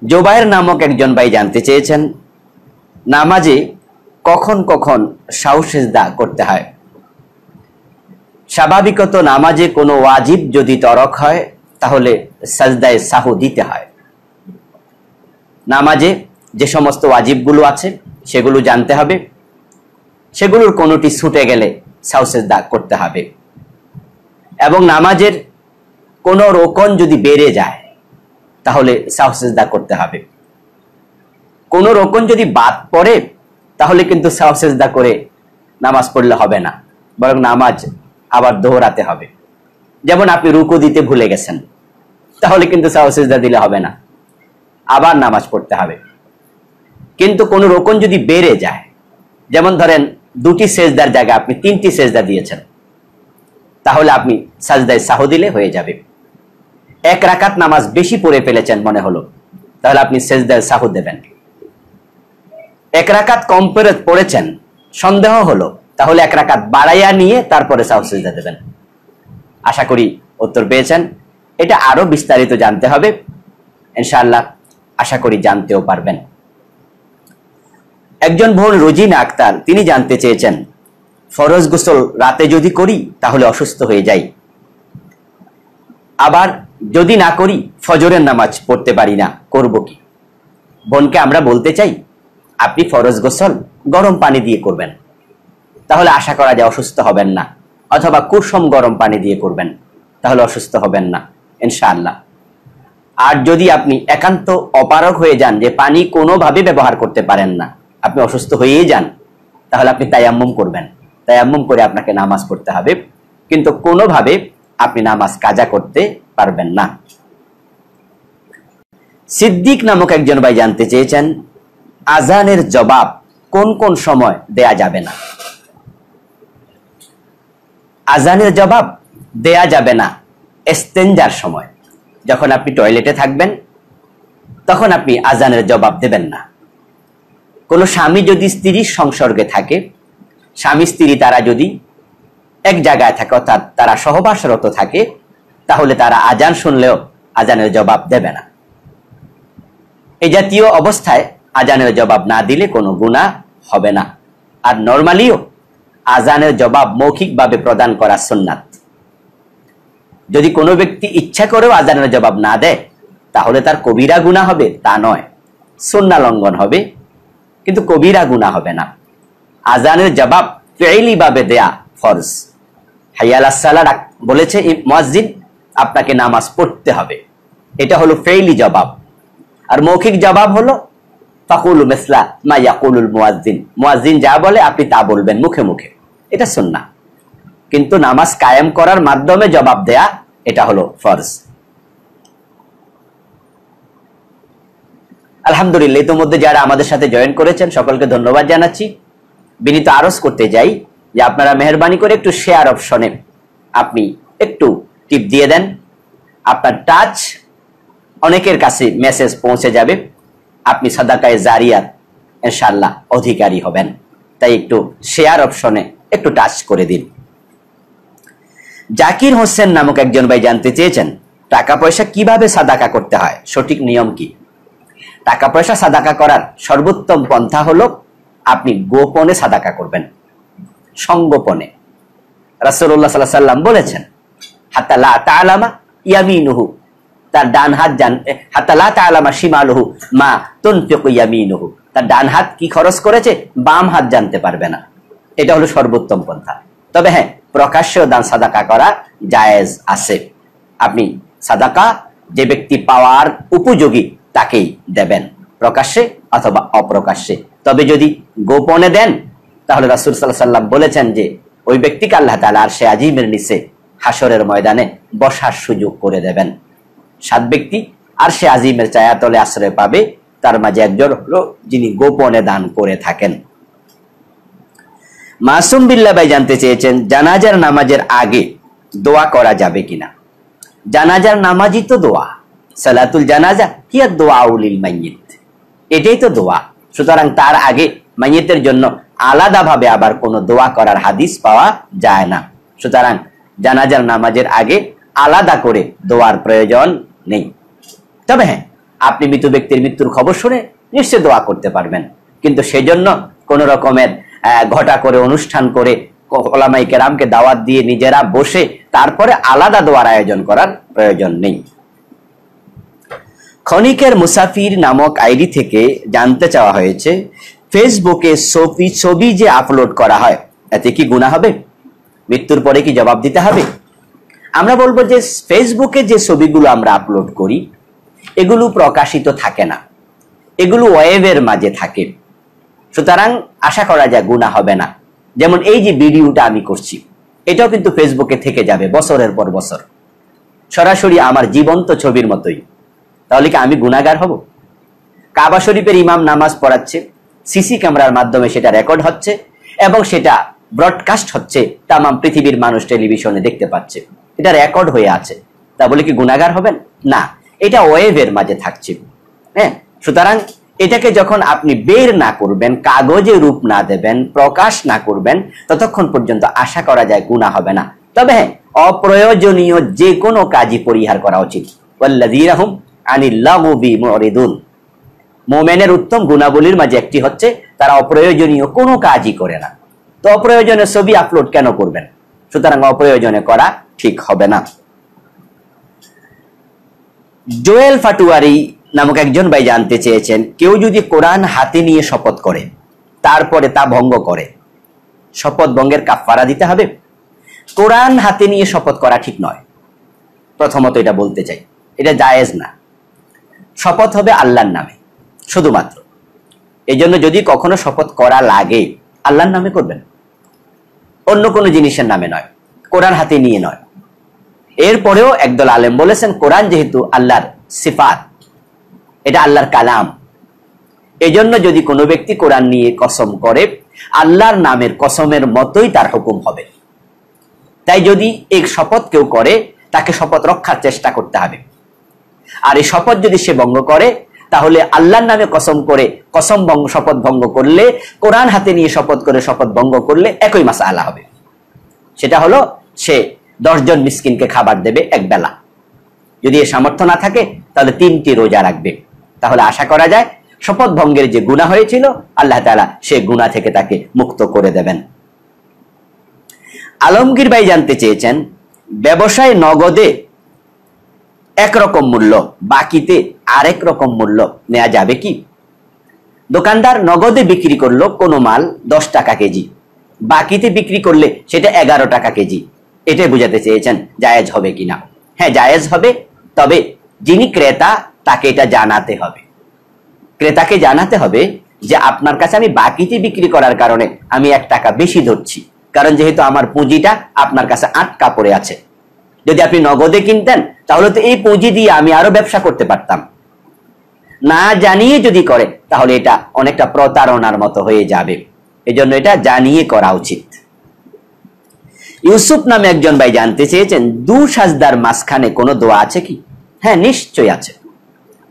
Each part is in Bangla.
জোবায়ের নামক একজন ভাই জানতে চেয়েছেন, নামাজে কখন কখন সাহু সিজদা করতে হয়? স্বাভাবিকত নামাজে কোনো ওয়াজিব যদি তরক হয় তাহলে সাজদায়ে সাহু দিতে হয়। নামাজে যে সমস্ত ওয়াজিবগুলো আছে সেগুলো জানতে হবে, সেগুলোর কোনোটি ছুটে গেলে সাহু সিজদা করতে হবে। এবং নামাজের কোনো রোকন যদি বেড়ে যায় তাহলে সাহু সিজদা করতে হবে। কোনো রোকন যদি বাদ পড়ে তাহলে কিন্তু সাহু সিজদা করে নামাজ পড়লে হবে না, বরং নামাজ আবার দোহরাতে হবে। যেমন আপনি রুকু দিতে ভুলে গেছেন, তাহলে কিন্তু সাহু সিজদা দিলে হবে না, আবার নামাজ পড়তে হবে। কিন্তু কোন রোকন যদি বেড়ে যায়, যেমন ধরেন দুটি সেজদার জায়গায় আপনি তিনটি সেজদা দিয়েছেন, তাহলে আপনি সাজদায়ে সাহু দিলে হয়ে যাবে। এক রাকাত নামাজ বেশি পড়ে ফেলেছেন মনে হলো, তাহলে আপনি সেজদায়ে সাহু দেবেন। এক রাকাত কম পড়েছেন, সন্দেহ হলো, তাহলে এক রাকাত বাড়াইয়া নিয়ে তারপরে সাহু সিজদা দেবেন। আশা করি উত্তর পেয়েছেন। এটা আরো বিস্তারিত জানতে হবে, ইনশাআল্লাহ আশা করি জানতেও পারবেন। একজন বোন রোজিনা আক্তার, তিনি জানতে চেয়েছেন, ফরজ গোসল রাতে যদি করি তাহলে অসুস্থ হয়ে যাই, আবার যদি না করি ফজরের নামাজ পড়তে পারি না, করব কি? বোনকে আমরা বলতে চাই, আপনি ফরজ গোসল গরম পানি দিয়ে করবেন, তাহলে আশা করা যায় অসুস্থ হবেন না। অথবা কুসুম গরম পানি দিয়ে করবেন, তাহলে অসুস্থ হবেন না ইনশাআল্লাহ। আর যদি আপনি একান্ত অপারগ হয়ে যান, যে পানি কোনোভাবে ব্যবহার করতে পারেন না, আপনি অসুস্থ হয়েই যান, তাহলে আপনি তায়াম্মুম করবেন। তায়াম্মুম করে আপনাকে নামাজ পড়তে হবে, কিন্তু কোনোভাবে আপনি নামাজ কাজা করতে পারবেন না। সিদ্দিক নামক একজন ভাই জানতে চেয়েছেন, আজানের জবাব কোন কোন সময় দেয়া যাবে না? আজানের জবাব দেয়া যাবে না ইস্তেঞ্জার সময়। যখন আপনি টয়লেটে থাকবেন তখন আপনি আজানের জবাব দেবেন না। কোন স্বামী যদি স্ত্রীর সংসর্গে থাকে, স্বামী স্ত্রী তারা যদি এক জায়গায় থাকে, অর্থাৎ তারা সহবাসরত থাকে, তাহলে তারা আজান শুনলেও আজানের জবাব দেবে না। এই জাতীয় অবস্থায় আজানের জবাব না দিলে কোনো গুনাহ হবে না। আর নরমালিও আজানের জবাব মৌখিকভাবে প্রদান করা সুন্নাত। যদি কোনো ব্যক্তি ইচ্ছা করেও আজানের জবাব না দেয় তাহলে তার কবিরা গুনাহ হবে তা নয়, সুন্নাহ লঙ্ঘন হবে, কিন্তু কবিরা গুনাহ হবে না। আজানের জবাব ফিইলি ভাবে দেয়া ফরজ। হাইয়া আলাস সালাহ বলেছে মুয়াজ্জিন, আপনাকে নামাজ পড়তে হবে, এটা হলো ফিইলি জবাব। আর মৌখিক জবাব হলো ফাকুলু মিসলা মা ইয়াকুলুল মুয়াজ্জিন, মুয়াজ্জিন যা বলে আপনি তা বলবেন মুখে মুখে, এটা সুন্নাহ। কিন্তু নামাজ কায়েম করার মাধ্যমে জবাব দেয়া, এটা হলো ফরজ। আলহামদুলিল্লাহ, ইতিমধ্যে যারা আমাদের সাথে জয়েন করেছেন সকলকে ধন্যবাদ জানাচ্ছি। বিনীত আরজ করতে যাই যে আপনারা মেহেরবানি করে একটু শেয়ার অপশনে আপনি একটু টিপ দিয়ে দেন, আপনার টাচ অনেকের কাছে মেসেজ পৌঁছে যাবে, আপনি সাদাকায়ে জারিয়াত ইনশাআল্লাহ অধিকারী হবেন। তাই একটু শেয়ার অপশনে একটু টাচ করে দিন। জাকির হোসেন নামক একজন ভাই জানতে চেয়েছেন, টাকা পয়সা কিভাবে সাদাকা করতে হয়, সঠিক নিয়ম কি? টাকা পয়সা সাদাকা করার সর্বোত্তম পন্থা হলো আপনি গোপনে সাদাকা করবেন, সংগোপনে। রাসূলুল্লাহ সাল্লাল্লাহু আলাইহি ওয়াসাল্লাম বলেছেন, হাত্তা লা তা'লামা ইয়ামিনুহু, তার ডান হাত হাত্তা লা তা'লামা শিমালুহু মা তুনফিকু ইয়ামিনুহু, তার ডান হাত কি খরচ করেছে বাম হাত জানতে পারবে না। এটা হলো সর্বোত্তম পন্থা। তবে হ্যাঁ, প্রকাশ্যেও দান সাদাকা করা জায়েজ আছে। আপনি সাদাকা যে ব্যক্তি পাওয়ার উপযোগী তাকেই দেবেন, প্রকাশ্যে অথবা অপ্রকাশ্যে। তবে যদি গোপনে দেন তাহলে রাসূল সাল্লাল্লাহু আলাইহি ওয়াসাল্লাম বলেছেন যে ওই ব্যক্তিকে আল্লাহ তাআলা আরশে আজিমের নিচে হাসরের ময়দানে বসার সুযোগ করে দেবেন। 7 ব্যক্তি আরশে আজিমের ছায়াতলে আশ্রয় পাবে, তার মাঝে একজন হলো যিনি গোপনে দান করে থাকেন। মাসুম বিল্লাহ ভাই জানতে চেয়েছেন, জানাজার নামাজের আগে দোয়া করা যাবে কিনা? জানাজার নামাজই তো দোয়া, সালাতুল জানাজা হিয়া দুআউল লিল মাইয়িত, এটাই তো দোয়া। সুতরাং তার আগে মাইয়িতের জন্য আলাদাভাবে আবার কোনো দোয়া করার হাদিস পাওয়া যায় না। সুতরাং জানাজার নামাজের আগে আলাদা করে দোয়ার প্রয়োজন নেই। তবে হ্যাঁ, আপনি মৃত ব্যক্তির মৃত্যুর খবর শুনে নিশ্চয় দোয়া করতে পারবেন, কিন্তু সেজন্য কোন রকমের ঘটা করে অনুষ্ঠান করে ওলামায়ে কেরামকে দাওয়াত দিয়ে নিজেরা বসে তারপরে আলাদা দোয়ার আয়োজন করার প্রয়োজন নেই। ক্ষণিকের মুসাফির নামক আইডি থেকে জানতে চাওয়া হয়েছে, ফেসবুকে ছবি যে আপলোড করা হয় এতে কি গুনাহ হবে? মৃত্যুর পরে কি জবাব দিতে হবে? আমরা বলবো যে ফেসবুকে যে ছবিগুলো আমরা আপলোড করি এগুলো প্রকাশিত থাকে না, এগুলো ওয়েবের মাঝে থাকে, সুতরাং আশা করা যায় গুনাহ হবে না। যেমন এই যে ভিডিওটা আমি করছি এটাও কিন্তু ফেসবুকে থেকে যাবে বছরের পর বছর, সরাসরি আমার জীবন্ত ছবির মতোই। তাহলে কি আমি গুনাহগার হব? কাবা শরীফের ইমাম নামাজ পড়াচ্ছে, সিসি ক্যামেরার মাধ্যমে সেটা রেকর্ড হচ্ছে এবং সেটা ব্রডকাস্ট হচ্ছে, তাম পৃথিবীর মানুষ টেলিভিশনে দেখতে পাচ্ছে, এটা রেকর্ড হয়ে আছে, তা বলে কি গুনাহগার হবেন? না, এটা ওয়েবের মাঝে থাকছে। হ্যাঁ, সুতরাং এটাকে যখন আপনি বের না করবেন, কাগজে রূপ না দেবেন, প্রকাশ না করবেন, ততক্ষণ পর্যন্ত আশা করা যায় গুনাহ হবে না। তবে হ্যাঁ, অপ্রয়োজনীয় যে কোনো কাজই পরিহার করা উচিত। ওয়াল্লাযীনা হুম আনিল লাগবি মুরিদুন, মুমিনের উত্তম গুণাবলীর মাঝে একটি হচ্ছে তারা অপ্রয়োজনীয় কোনো কাজই করে না। তো অপ্রয়োজনীয় ছবি আপলোড কেন করবেন? সুতরাং অপ্রয়োজনে করা ঠিক হবে না। জোয়েল ফাটুয়ারি নামক একজন ভাই জানতে চেয়েছেন, কেউ যদি কোরআন হাতে নিয়ে শপথ করে তারপরে তা ভঙ্গ করে, শপথ ভঙ্গের কাফারা দিতে হবে? কোরআন হাতে নিয়ে শপথ করা ঠিক নয়, প্রথমত এটা বলতে চাই, এটা জায়েজ না। শপথ হবে আল্লাহর নামে শুধুমাত্র। এই জন্য যদি কখনো শপথ করা লাগে আল্লাহর নামে করবেন, অন্য কোনো জিনিসের নামে নয়, কোরআন হাতে নিয়ে নয়। এরপরেও একদল আলেম বলেছেন কোরআন যেহেতু আল্লাহর সিফাত, এটা আল্লাহর কালাম, এজন্য যদি কোনো ব্যক্তি কোরআন নিয়ে কসম করে আল্লাহর নামের কসমের মতোই তার হুকুম হবে। তাই যদি এই শপথ কেউ করে তাকে শপথ রক্ষার চেষ্টা করতে হবে। আর এই শপথ যদি সে ভঙ্গ করে তাহলে আল্লাহর নামে কসম করে কসম ভঙ্গ, শপথ ভঙ্গ করলে, কোরআন হাতে নিয়ে শপথ করে শপথ ভঙ্গ করলে একই মাসআলা হবে। সেটা হলো সে 10 জন মিসকিনকে খাবার দেবে এক বেলা। যদি এর সামর্থ্য না থাকে তাহলে 3টি রোজা রাখবে। তাহলে আশা করা যায় শপথ ভঙ্গের যে গুনাহ হয়েছিল আল্লাহ তাআলা সে গুনাহ থেকে তাকে মুক্ত করে দেবেন। আলমগীর ভাই জানতে চেয়েছেন, ব্যবসায় নগদে একরকম মূল্য, বাকিতে আরেক রকম মূল্য নেওয়া যাবে কি? দোকানদার নগদে বিক্রি করলো কোনো মাল 10 টাকা কেজি, বাকিতে বিক্রি করলে সেটা 11 টাকা কেজি, এটাই বোঝাতে চেয়েছেন জায়েজ হবে কিনা? হ্যাঁ, জায়েজ হবে, তবে যিনি ক্রেতা তাকে এটা জানাতে হবে। ক্রেতাকে জানাতে হবে যে আপনার কাছে আমি বাকিতে বিক্রি করার কারণে আমি 1 টাকা বেশি ধরছি, কারণ যেহেতু আমার পুঁজিটা আপনার কাছে আটকা পড়ে আছে। যদি আপনি নগদে কিনতেন তাহলে তো এই পুঁজি দিয়ে আমি আরো ব্যবসা করতে পারতাম। না জানিয়ে যদি করে তাহলে এটা অনেকটা প্রতারণার মতো হয়ে যাবে, এজন্য এটা জানিয়ে করা উচিত। ইউসুফ নামে একজন ভাই জানতে চেয়েছেন, 2 সাজদার মাঝখানে কোনো দোয়া আছে কি? হ্যাঁ, নিশ্চয়ই আছে।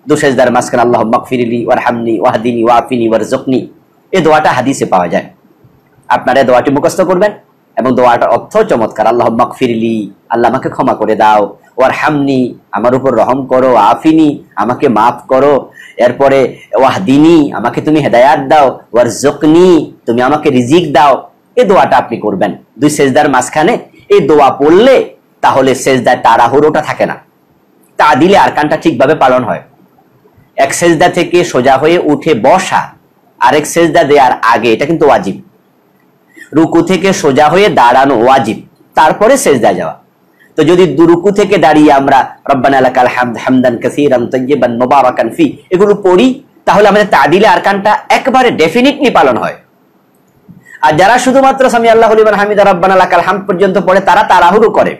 2 সাজদার মাঝখানে আল্লাহুম্মা মাগফিরলি ওয়ারহামনি ওয়াহদিনি ওয়াফিনি ওয়ারযুকনি, এই দোয়াটা হাদিসে পাওয়া যায়। আপনারা এই দোয়াটি মুখস্থ করবেন এবং দোয়াটার অর্থ চমৎকার। আল্লাহুম্মা মাগফিরলি, আল্লাহ আমাকে ক্ষমা করে দাও, ওয়ারহামনি, আমার উপর রহম করো, আফিনি, আমাকে মাফ করো, এরপরে ওয়াহদিনি, আমাকে তুমি হেদায়াত দাও, ওয়ারযুকনি, তুমি আমাকে রিজিক দাও। এই দোয়াটা আপনি করবেন 2 সেজদার মাঝখানে। এই দোয়া পড়লে তাহলে সেজদায় তাড়াহুড়োটা থাকে না, তাদিলে আরকানটা ঠিকভাবে পালন হয়। এক সেজদা থেকে সোজা হয়ে উঠে বসা, আরেক সেজদা দেওয়ার আগে, এটা কিন্তু ওয়াজিব। রুকু থেকে সোজা হয়ে দাঁড়ানো ওয়াজিব, তারপরে সেজদা যাওয়া। তো যদি রুকু থেকে দাঁড়িয়ে আমরা রব্বানা লাকাল হামদ হামদান কাসীরান তাইয়িবান মুবারাকান ফি এগুলো পড়ি, তাহলে আমাদের তাদিলে আরকানটা একবারে ডেফিনিটলি পালন হয়। আর যারা শুধুমাত্র সামি আল্লাহু লিমান হামিদা রব্বানা লাকাল হামদ পর্যন্ত পড়ে তারা তাড়াহুড়ো করে,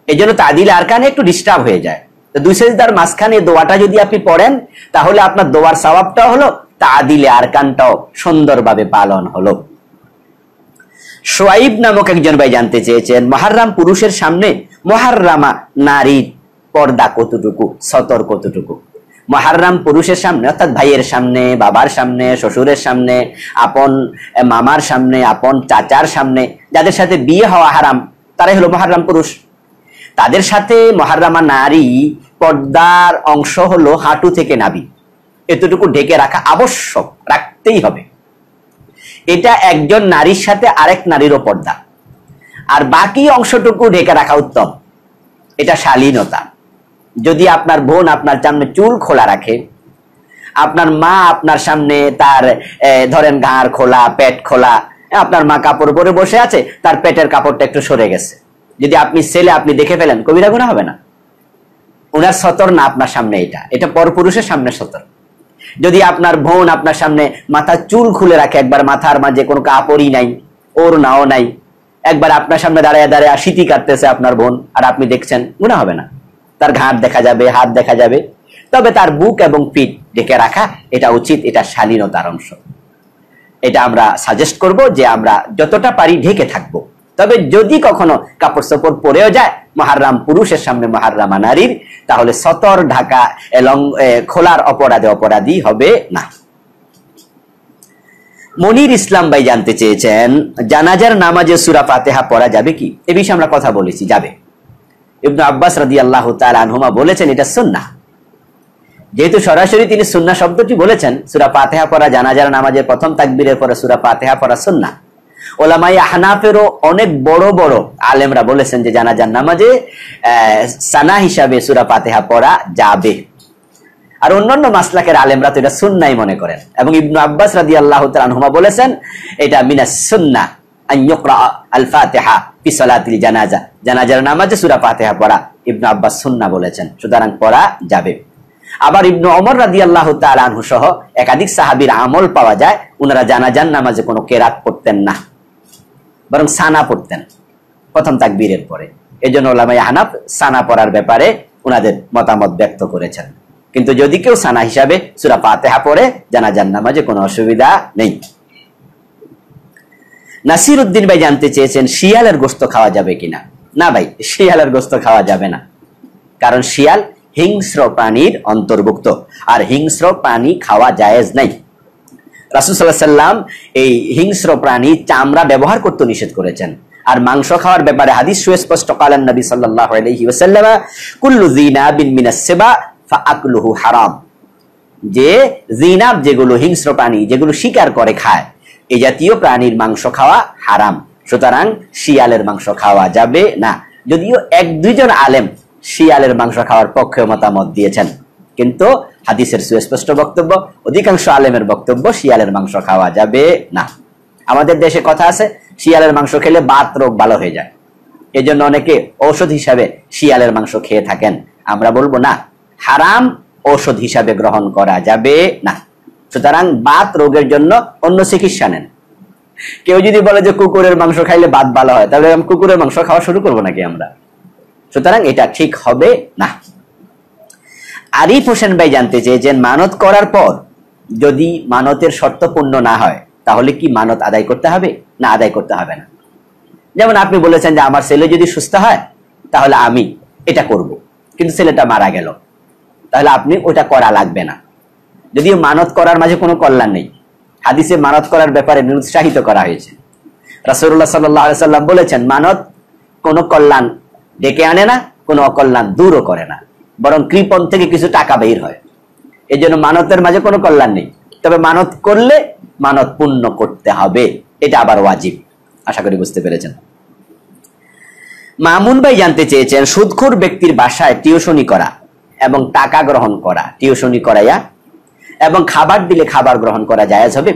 এজন্য তাদিলে আরকানে একটু ডিস্টার্ব হয়ে যায়। তো 2 সেজদার মাঝখানে দোয়াটা যদি আপনি পড়েন তাহলে আপনার দোয়ার সওয়াবটাও হলো, তাদিলে আরকানটাও সুন্দরভাবে পালন হলো। সোয়াইব নামক একজন ভাই জানতে চেয়েছেন, মুহাররম পুরুষের সামনে মুহাররামা নারীর পর্দা কতটুকু, সতর কতটুকু? মুহাররম পুরুষের সামনে অর্থাৎ ভাইয়ের সামনে, বাবার সামনে, শ্বশুরের সামনে, আপন মামার সামনে, আপন চাচার সামনে, যাদের সাথে বিয়ে হওয়া হারাম তারাই হলো মুহাররম পুরুষ। তাদের সাথে মুহাররামা নারী পর্দার অংশ হলো হাঁটু থেকে নাভি, এতটুকু ঢেকে রাখা আবশ্যক, রাখতেই হবে। এটা একজন নারীর সাথে আরেক নারীরও পর্দা, আর বাকি অংশটুকু ঢেকে রাখা উত্তম। এটা শালীনতা। যদি আপনার বোন আপনার সামনে চুল খোলা রাখে, আপনার মা আপনার সামনে তার ধরেন ঘাড় খোলা, পেট খোলা, আপনার মা কাপড় পরে বসে আছে, তার পেটের কাপড়টা একটু সরে গেছে, যদি আপনি ছেলে আপনি দেখে ফেলেন, কবিরা গুনাহ হবে না? উনার সতর না আপনার সামনে, এটা পরপুরুষের সামনে সতর। যদি আপনার বোন আপনার সামনে মাথার চুল খুলে রাখে, একবার মাথার মাঝে কোনো কাপড়ই নাই, ওর নাও নাই, একবার আপনার সামনে দাঁড়িয়ে দাঁড়িয়ে সিটি কাটতেছে আপনার বোন, আর আপনি দেখছেন, গুনাহ হবে না? তার ঘাড় দেখা যাবে, হাত দেখা যাবে, তবে তার বুক এবং পিঠ ঢেকে রাখা এটা উচিত, এটা শালীনতার অংশ। এটা আমরা সাজেস্ট করব যে আমরা যতটা পারি ঢেকে থাকব। তবে যদি কখনো কাপড় চোপড় পরেও যায় মুহাররাম পুরুষের সামনে মুহাররামা নারীর, তাহলে সতর ঢাকা এবং খোলার অপরাধী হবে না। মনির ইসলাম ভাই জানতে চেয়েছেন, জানাজার নামাজে সূরা ফাতিহা পড়া যাবে কি? এ বিষয়ে আমরা কথা বলেছি, যাবে। ইবনে আব্বাস রাদিয়াল্লাহু তাআলা আনহুমা বলেছেন এটা সুন্নাহ। যেহেতু সরাসরি তিনি সুন্নাহ শব্দটি বলেছেন, সূরা ফাতিহা পড়া জানাজার নামাজের প্রথম তাকবীরের পরে সূরা ফাতিহা পড়া সুন্নাহ। ওলামায়ে আহনাফেরও অনেক বড় বড় আলেমরা বলেছেন যে জানাজার নামাজে সানা হিসাবে সূরা ফাতিহা পড়া যাবে। আর অন্যান্য মাসলাকের আলেমরা তো এটা সুন্নাহই মনে করেন, এবং ইবনে আব্বাস রাদিয়াল্লাহু তাআলা আনহুমা বলেছেন এটা মিনাস সুন্নাহ আন ইকরা আল ফাতিহা ফি সালাতিল জানাজা, জানাজার নামাজে সূরা ফাতিহা পড়া ইবনে আব্বাস সুন্নাহ বলেছেন, সুতরাং পড়া যাবে। আবার ইবনে ওমর রাদিয়াল্লাহু তাআলা আনহু সহ একাধিক সাহাবীর আমল পাওয়া যায়, উনারা জানাজার নামাজে কোনো কেরাত পড়তেন না, বরং সানা পড়তেন প্রথম তাকবীরের পরে। এজন্য উলামায়ে হানাফ সানা পড়ার ব্যাপারে উনাদের মতামত ব্যক্ত করেছেন। কিন্তু যদি কেউ সানা হিসাবে সূরা ফাতিহা পড়ে জানাজার নামাজে কোনো অসুবিধা নেই। নাসির উদ্দিন ভাই জানতে চেয়েছেন শিয়ালের গোশত খাওয়া যাবে কিনা? না ভাই, শিয়ালের গোশত খাওয়া যাবে না, কারণ শিয়াল হিংস্র প্রাণীর অন্তর্ভুক্ত, আর হিংস্র প্রাণী খাওয়া জায়েজ নাই। রাসূল সাল্লাল্লাহু আলাইহি সাল্লাম এই হিংস্র প্রাণী চামড়া ব্যবহার করতে নিষেধ করেছেন। আর মাংস খাওয়ার ব্যাপারে হাদিস সুস্পষ্ট, কালান নবী সাল্লাল্লাহু আলাইহি ওয়াসাল্লাম কুল্লু যিনাবিন মিনাস সিবা ফাআকলুহু হারাম, যে যিনাব যেগুলো হিংস্র প্রাণী যেগুলো শিকার করে খায়, এই জাতীয় প্রাণীর মাংস খাওয়া হারাম, সুতরাং শিয়ালের মাংস খাওয়া যাবে না। যদিও এক দুইজন আলেম শিয়ালের মাংস খাওয়ার পক্ষে মতামত দিয়েছেন, কিন্তু হাদিসের সুস্পষ্ট বক্তব্য, অধিকাংশ আলেমের বক্তব্য শিয়ালের মাংস খাওয়া যাবে না। আমাদের দেশে কথা আছে শিয়ালের মাংস খেলে বাত রোগ ভালো হয়ে যায়, এজন্য অনেকে ঔষধ হিসাবে শিয়ালের মাংস খেয়ে থাকেন। আমরা বলবো না, হারাম ঔষধ হিসাবে গ্রহণ করা যাবে না। সুতরাং বাত রোগের জন্য অন্য চিকিৎসা নেন। কেউ যদি বলে যে কুকুরের মাংস খাইলে বাত ভালো হয়, তাহলে কুকুরের মাংস খাওয়া শুরু করবো নাকি আমরা? সুতরাং এটা ঠিক হবে না। আরিফ হোসেন ভাই জানতে চেয়েছেন মানত করার পর যদি মানতের শর্ত পূর্ণ না হয় তাহলে কি মানত আদায় করতে হবে না আদায় করতে হবে না? যেমন আপনি বলেছেন যে আমার ছেলে যদি সুস্থ হয় তাহলে আমি এটা করব, কিন্তু ছেলেটা মারা গেল, তাহলে আপনি ওটা করা লাগবে না। যদিও মানত করার মাঝে কোনো কল্যাণ নেই, হাদিসে মানত করার ব্যাপারে নিরুৎসাহিত করা হয়েছে। রাসূলুল্লাহ সাল্লাল্লাহু আলাইহি ওয়াসাল্লাম বলেছেন মানত কোনো কল্যাণ ডেকে আনে না, কোনো অকল্যাণ দূরও করে না, বরং কৃপণ থেকে কিছু টাকা বের হয়। এই জন্য মানতের মাঝে কোনো কল্যাণ নেই, তবে মানত করলে মানত পূর্ণ করতে হবে, এটা আবার ওয়াজিব। আশা করি বুঝতে পেরেছেন। মামুন ভাই জানতে চেয়েছেন সুদখোর ব্যক্তির বাসায় টিউশনি করা এবং টাকা গ্রহণ করা, টিউশনি করাইয়া এবং খাবার দিলে খাবার গ্রহণ করা জায়েজ হবে?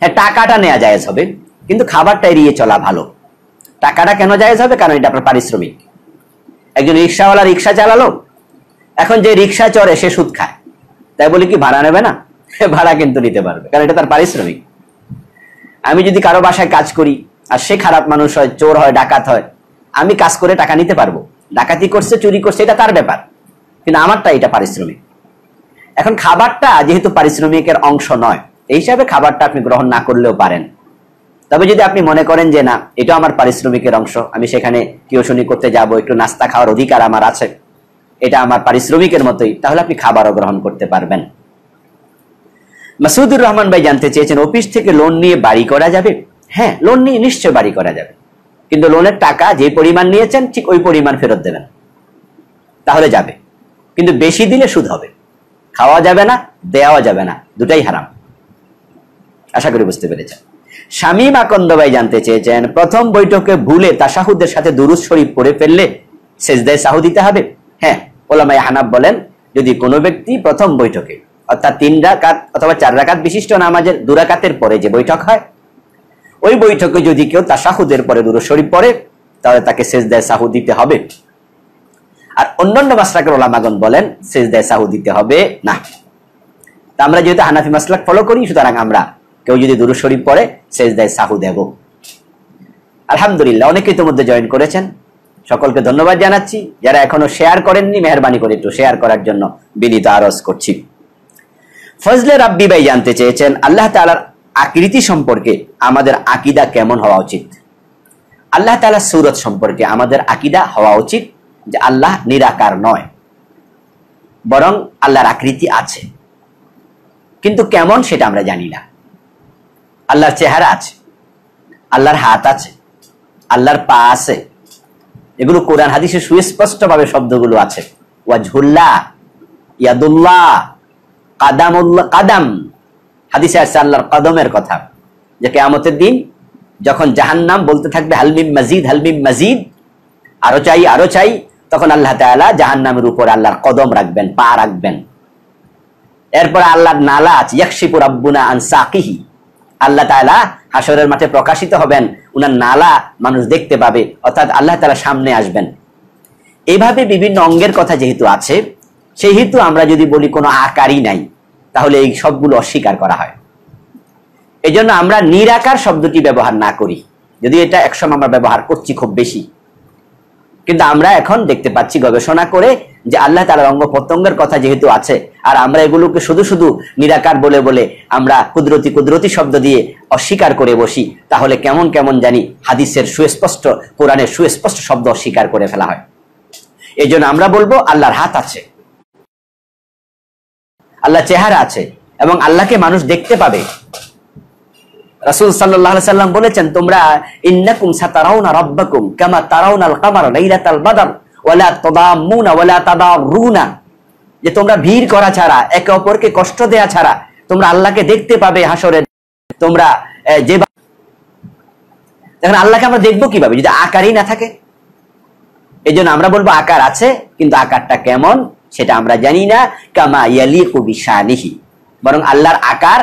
হ্যাঁ, টাকাটা নেওয়া জায়েজ হবে, কিন্তু খাবারটা এড়িয়ে চলা ভালো। টাকাটা কেন জায়েজ হবে? কারণ এটা আপনার পারিশ্রমিক। একজন রিক্সাওয়ালা রিক্সা চালালো, এখন যে রিক্সা চড়ে সে সুদ খায়, তাই বলে কি ভাড়া নেবে না? ভাড়া কিন্তু নিতে পারবে, কারণ এটা তার পারিশ্রমিক। আমি যদি কারো বাসায় কাজ করি আর সে খারাপ মানুষ হয়, চোর হয়, ডাকাত হয়, আমি কাজ করে টাকা নিতে পারবো। ডাকাতি করছে, চুরি করছে, এটা তার ব্যাপার, কিন্তু আমারটা এটা পারিশ্রমিক। এখন খাবারটা যেহেতু পারিশ্রমিকের অংশ নয়, এই হিসাবে খাবারটা আপনি গ্রহণ না করলেও পারেন। তবে যদি আপনি মনে করেন যে না, এটা আমার পারিশ্রমিকের অংশ, আমি সেখানে টিউশনি করতে যাব, একটু নাস্তা খাওয়ার অধিকার আমার আছে, এটা আমার পারিশ্রমিকের মতোই, তাহলে আপনি খাবারও গ্রহণ করতে পারবেন। মাসুদুর রহমান ভাই জানতে চেয়েছেন অফিস থেকে লোন নিয়ে বাড়ি করা যাবে? হ্যাঁ, লোন নিয়ে নিশ্চয় বাড়ি করা যাবে, কিন্তু লোনের টাকা যে পরিমাণ নিয়েছেন ঠিক ওই পরিমাণ ফেরত দেবেন, তাহলে যাবে। কিন্তু বেশি দিলে সুদ হবে। খাওয়া যাবে না, দেওয়া যাবে না, দুটাই হারাম। আশা করি বুঝতে পেরেছেন। শামীম আকন্দ ভাই জানতে চেয়েছেন, প্রথম বৈঠকে ভুলে তাশাহুদের সাথে দুরূদ শরীফ পড়ে ফেললে সিজদায়ে সাহু দিতে হবে? হ্যাঁ, উলামায়ে হানাফ বলেন, যদি কোনো ব্যক্তি প্রথম বৈঠকে অর্থাৎ 3 রাকাত অথবা 4 রাকাত বিশিষ্ট নামাজের 2 রাকাতের পরে যে বৈঠক হয়, ওই বৈঠকে যদি কেউ তাশাহুদের পরে দুরূদ শরীফ পড়ে, তাহলে তাকে সিজদায়ে সাহু দিতে হবে। আর অন্যান্য মাসলাকের উলামাগণ বলেন সিজদায়ে সাহু দিতে হবে না। তা আমরা যেহেতু হানাফি মাসলাক ফলো করি, সুতরাং আমরা কেউ যদি দুরূদ শরীফ পড়ে সিজদায়ে সাহু দেব। আলহামদুলিল্লাহ, অনেকেই ইতিমধ্যে জয়েন করেছেন, সকলকে ধন্যবাদ জানাচ্ছি। যারা এখনো শেয়ার করেননি, মেহেরবানি করে একটু শেয়ার করার জন্য বিনীত আরজ করছি। ফজলে রাব্বি ভাই জানতে চেয়েছেন, আল্লাহ তাআলার আকৃতি সম্পর্কে আমাদের আকীদা কেমন হওয়া উচিত? আল্লাহ তাআলার সূরত সম্পর্কে আমাদের আকীদা হওয়া উচিত যে আল্লাহ নিরাকার নয়, বরং আল্লাহর আকৃতি আছে, কিন্তু কেমন সেটা আমরা জানি না। আল্লাহর চেহারা আছে, আল্লাহর হাত আছে, আল্লাহর পা আছে, এগুলো কোরআন হাদিসে সুস্পষ্ট ভাবে শব্দগুলো আছে। ওয়াজহুল্লাহ, ইয়াদুল্লাহ, কাদামুল্লাহ, কাদাম হাদিসে আছে আল্লাহর কদমের কথা, যে কিয়ামতের দিন যখন জাহান্নাম বলতে থাকবে হালমিম মাজিদ, হালমিম মাজিদ, আরো চাই, আরো চাই, তখন আল্লাহ তাআলা জাহান্নামের উপর আল্লাহর কদম রাখবেন, পা রাখবেন। এরপর আল্লাহর নালা আছে, ইয়াকশিফু রাব্বুনা আন সাকিহি, আল্লাহ তাআলা হাসরের মাঠে প্রকাশিত হবেন, উনার নালা মানুষ দেখতে পাবে, অর্থাৎ আল্লাহ তাআলা সামনে আসবেন। এইভাবে বিভিন্ন অঙ্গের কথা যেহেতু আছে, সেহেতু আমরা যদি বলি কোনো আকারই নাই, তাহলে এই সবগুলো অস্বীকার করা হয়। এই জন্য আমরা নিরাকার শব্দটি ব্যবহার না করি, যদি এটা একসময় আমরা ব্যবহার করছি খুব বেশি, কিন্তু আমরা এখন দেখতে পাচ্ছি গবেষণা করে যে আল্লাহ তাআলার অঙ্গ প্রত্যঙ্গের কথা যেহেতু আছে, আর আমরা এগুলোকে শুধু শুধু নিরাকার বলে বলে আমরা কুদরতি কুদরতি শব্দ দিয়ে অস্বীকার করে বসি, তাহলে কেমন কেমন জানি হাদিসের সুস্পষ্ট, কোরআনের সুস্পষ্ট শব্দ অস্বীকার করে ফেলা হয়। এই জন্য আমরা বলবো আল্লাহর হাত আছে, আল্লাহ চেহারা আছে, এবং আল্লাহকে মানুষ দেখতে পাবে। রাসূল সাল্লাল্লাহু আলাইহি সাল্লাম বলেছেন, তোমরা ইন্নাকুম সাতারাউনা রাব্বাকুম কামা তারাউনাল কামারা লাইলাতাল বদর ওয়ালা তাদাম্মুনা ওয়ালা তাদারুনা, যে তোমরা ভিড় করা ছাড়া, একে অপরকে কষ্ট দেয়া ছাড়া তোমরা আল্লাহকে দেখতে পাবে হাসরে। তোমরা যে দেখেন, আল্লাহকে আমরা দেখবো কিভাবে যদি আকারই না থাকে? এই জন্য আমরা বলবো আকার আছে, কিন্তু আকারটা কেমন সেটা আমরা জানি না। কামা ইয়ালিকু বিশানিহি, বরং আল্লাহর আকার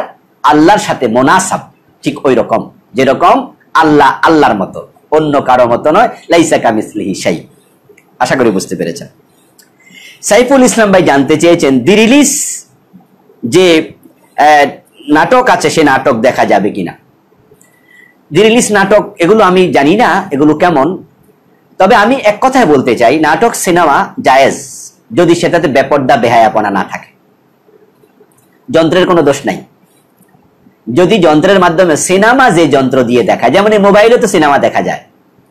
আল্লাহর সাথে মুনাসাব, ঠিক ওই রকম যেরকম আল্লাহ আল্লাহর মতো, অন্য কারো মতো নয়। লাইসা কামিসলিহি শাই। আশা করি বুঝতে পেরেছেন। সাইফুল ইসলাম ভাই জানতে চেয়েছেন, দিরিলিস যে নাটক আছে সে নাটক দেখা যাবে কিনা? দিরিলিস নাটক এগুলো আমি জানি না এগুলো কেমন, তবে আমি এক কথায় বলতে চাই, নাটক সিনেমা জায়েজ যদি সেটাতে বেপরদা বেহায়াপনা না থাকে। যন্ত্রের কোনো দোষ নাই। যদি যন্ত্রের মাধ্যমে সিনেমা, যে যন্ত্র দিয়ে দেখা, যেমন এই মোবাইলে তো সিনেমা দেখা যায়,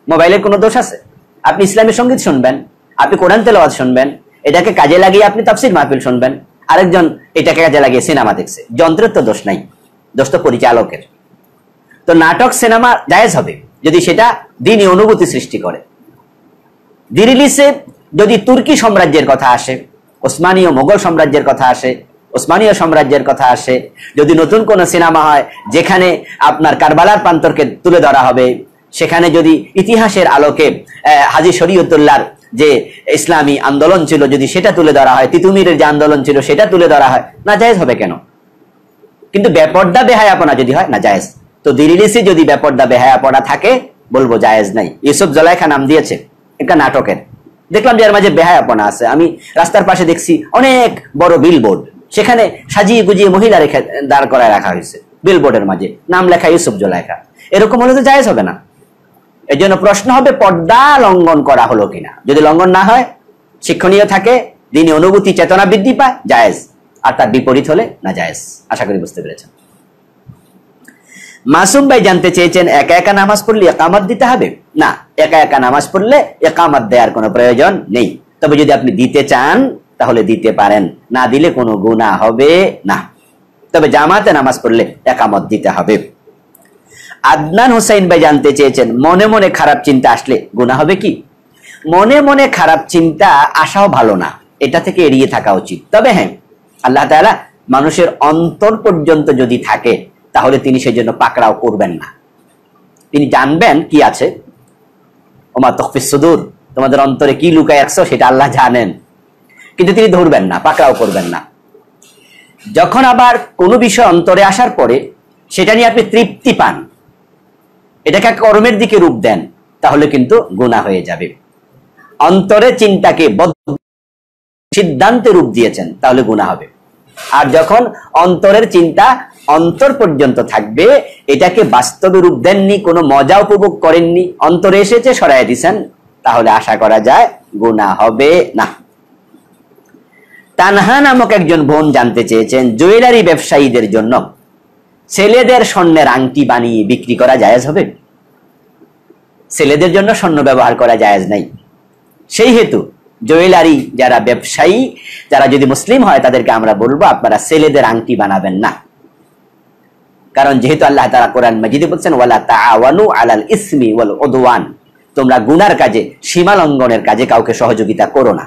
মোবাইলের কোনো দোষ আছে? আপনি ইসলামী সঙ্গীত শুনবেন, আপনি কোরআন তেলাওয়াত শুনবেন, এটাকে কাজে লাগিয়ে আপনি তাফসীর মাহফিল শুনবেন, আরেকজন এটাকে কাজে লাগিয়ে সিনেমা দেখছে। যন্ত্রের তো দোষ নাই, দোষ তো পরিচালকের। তো নাটক সিনেমা জায়েজ হবে যদি সেটা দ্বীনি অনুভূতি সৃষ্টি করে। দিরিলিসে যদি তুর্কি সাম্রাজ্যের কথা আসে, ওসমানীয় মোগল সাম্রাজ্যের কথা আসে, ওসমানীয় সাম্রাজ্যের কথা আসে, যদি নতুন কোন সিনেমা হয় যেখানে আপনার কারবালার প্রান্তরকে তুলে ধরা হবে, সেখানে যদি ইতিহাসের আলোকে হাজী শরীয়তুল্লাহর যে ইসলামী আন্দোলন ছিল যদি সেটা তুলে ধরা হয়, তিতুমিরের যে আন্দোলন ছিল সেটা তুলে ধরা হয়, না জায়েজ হবে কেন? কিন্তু বেপরদা বেহায়াপনা যদি হয়, না জায়েজ। তো দিরিলিসে যদি বেপরদা বেহায়াপনা থাকে, বলবো জায়েজ নাই। ইউসুফ জুলাইখা নাম দিয়েছে একটা নাটকের, দেখলাম যে এর মাঝে বেহায়াপনা আছে। আমি রাস্তার পাশে দেখছি অনেক বড় বিলবোর্ড, সেখানে সাজিয়ে গুজিয়ে মহিলা রেখে দাঁড় করায় রাখা হয়েছে, বিলবোর্ডের মাঝে নাম লেখা ইউসুফ জুলাইখা। এরকম হলে তো জায়েজ হবে না। এর জন্য প্রশ্ন হবে পর্দা লঙ্ঘন করা হলো কিনা। যদি লঙ্ঘন না হয়, শিক্ষণীয় থাকে, দ্বীনি অনুভূতি চেতনা বৃদ্ধি পায়, জায়েজ। আর তার বিপরীত হলে না জায়েজ। আশা করি বুঝতে পেরেছেন। মাসুম ভাই জানতে চেয়েছেন, একা একা নামাজ পড়লে ইকামত দিতে হবে? না, একা একা নামাজ পড়লে ইকামত দেওয়ার কোনো প্রয়োজন নেই। তবে যদি আপনি দিতে চান তাহলে দিতে পারেন, না দিলে কোনো গুনাহ হবে না। তবে জামাতে নামাজ পড়লে ইকামত দিতে হবে। আদনান হোসেন ভাই জানতে চেয়েছেন, মনে মনে খারাপ চিন্তা আসলে গুনাহ হবে কি? মনে মনে খারাপ চিন্তা আসাও ভালো না, এটা থেকে এড়িয়ে থাকা উচিত। তবে হ্যাঁ, আল্লাহ তাআলা মানুষের অন্তর পর্যন্ত যদি থাকে তাহলে তিনি সেজন্য পাকড়াও করবেন না। তিনি জানবেন কি আছে, ওমা তুখফিস সুদূর, তোমাদের অন্তরে কি লুকায় রাখছো সেটা আল্লাহ জানেন, কিন্তু তিনি ধরবেন না, পাকড়াও করবেন না। যখন আবার কোনো বিষয় অন্তরে আসার পরে সেটা নিয়ে আপনি তৃপ্তি পান, এটাকে কর্মের দিকে রূপ দেন, তাহলে কিন্তু গুনাহ হয়ে যাবে। অন্তরে চিন্তাকে সিদ্ধান্তে রূপ দিয়েছেন তাহলে গুনাহ হবে। আর যখন অন্তরের চিন্তা অন্তর পর্যন্ত থাকবে, এটাকে বাস্তবে রূপ দেননি, কোনো মজা উপভোগ করেননি, অন্তরে এসেছে সরাই দিয়েছেন, তাহলে আশা করা যায় গুনাহ হবে না। তানহা নামক একজন বোন জানতে চেয়েছেন, জুয়েলারি ব্যবসায়ীদের জন্য ছেলেদের স্বর্ণের আংটি বানিয়ে বিক্রি করা জায়েজ হবে? ছেলেদের জন্য স্বর্ণ ব্যবহার করা জায়েজ নাই। সেই হেতু জুয়েলারি যারা ব্যবসায়ী, যারা যদি মুসলিম হয়, তাদেরকে আমরা বলবো আপনারা ছেলেদের আংটি বানাবেন না। কারণ যেহেতু আল্লাহ তাআলা কোরআন মাজিদে বলছেন, ওয়ালা তাআওয়ানু আলাল ইসমি ওয়াল উদওয়ান, তোমরা গুনার কাজে, সীমা লঙ্ঘনের কাজে কাউকে সহযোগিতা করো না।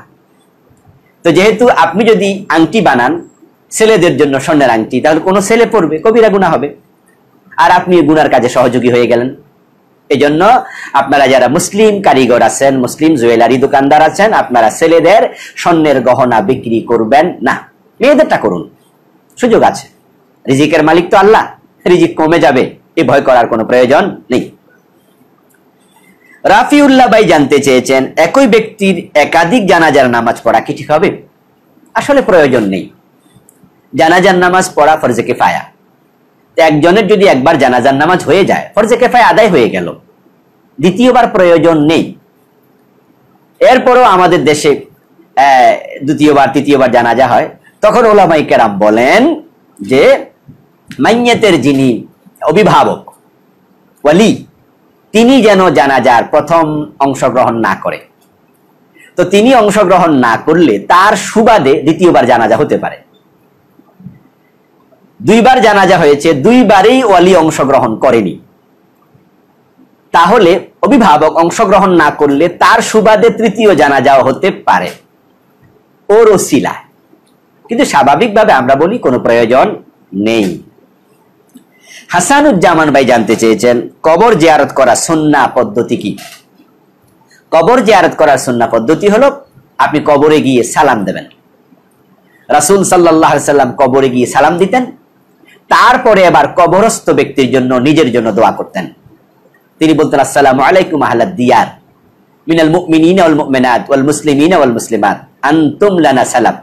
তো যেহেতু আপনি যদি আংটি বানান ছেলেদের জন্য স্বর্ণের আংটি, তাহলে কোনো ছেলে পড়বে, কবিরা গুনাহ হবে, আর আপনি গুনার কাজে সহযোগী হয়ে গেলেন। এজন্য আপনারা যারা মুসলিম কারিগর আছেন, মুসলিম জুয়েলারি দোকানদার আছেন, আপনারা ছেলেদের স্বর্ণের গহনা বিক্রি করবেন না, মেয়েদেরটা করুন, সুযোগ আছে। রিজিকের মালিক তো আল্লাহ, রিজিক কমে যাবে এই ভয় করার কোনো প্রয়োজন নেই। রাফিউল্লাহ ভাই জানতে চেয়েছেন, একই ব্যক্তির একাধিক জানাজার নামাজ পড়া কি ঠিক হবে? আসলে প্রয়োজন নেই। জানাজার নামাজ পড়া ফরজে কিফায়া। একজনের যদি একবার জানাজার নামাজ হয়ে যায়, ফরজে কিফায়া আদায় হয়ে গেল, দ্বিতীয়বার প্রয়োজন নেই। এরপরও আমাদের দেশে দ্বিতীয়বার তৃতীয়বার জানাজা হয়, তখন উলামায়ে কেরাম বলেন যে মাইয়াতের যিনি অভিভাবক ওয়ালি, তিনি যেন জানাজার প্রথম অংশগ্রহণ না করে। তো তিনি অংশগ্রহণ না করলে তার সুবাদে দ্বিতীয়বার জানাজা হতে পারে। দুইবার জানাজা হয়েছে, দুইবারেই ওয়ালি অংশগ্রহণ করেনি, তাহলে অভিভাবক অংশগ্রহণ না করলে তার সুবাদে তৃতীয় জানাজাও হতে পারে, ওর ওসিলা। কিন্তু স্বাভাবিকভাবে আমরা বলি কোনো প্রয়োজন নেই। হাসানুজ্জামান ভাই জানতে চেয়েছেন, কবর জিয়ারত করা সুন্নাহ পদ্ধতি কি? কবর জিয়ারত করার সুন্নাহ পদ্ধতি হলো আপনি কবরে গিয়ে সালাম দেবেন। রাসূল সাল্লাল্লাহু আলাইহি সাল্লাম কবরে গিয়ে সালাম দিতেন, তারপরে আবার কবরস্থ ব্যক্তির জন্য নিজের জন্য দোয়া করতেন। তিনি বলতেন, আসসালামু আলাইকুম আহলাদ দিয়ার মিনাল মুমিনিনা ওয়াল মুমিনাত ওয়াল মুসলিমিনা ওয়াল মুসলিমাত আনতুম লানা সালাম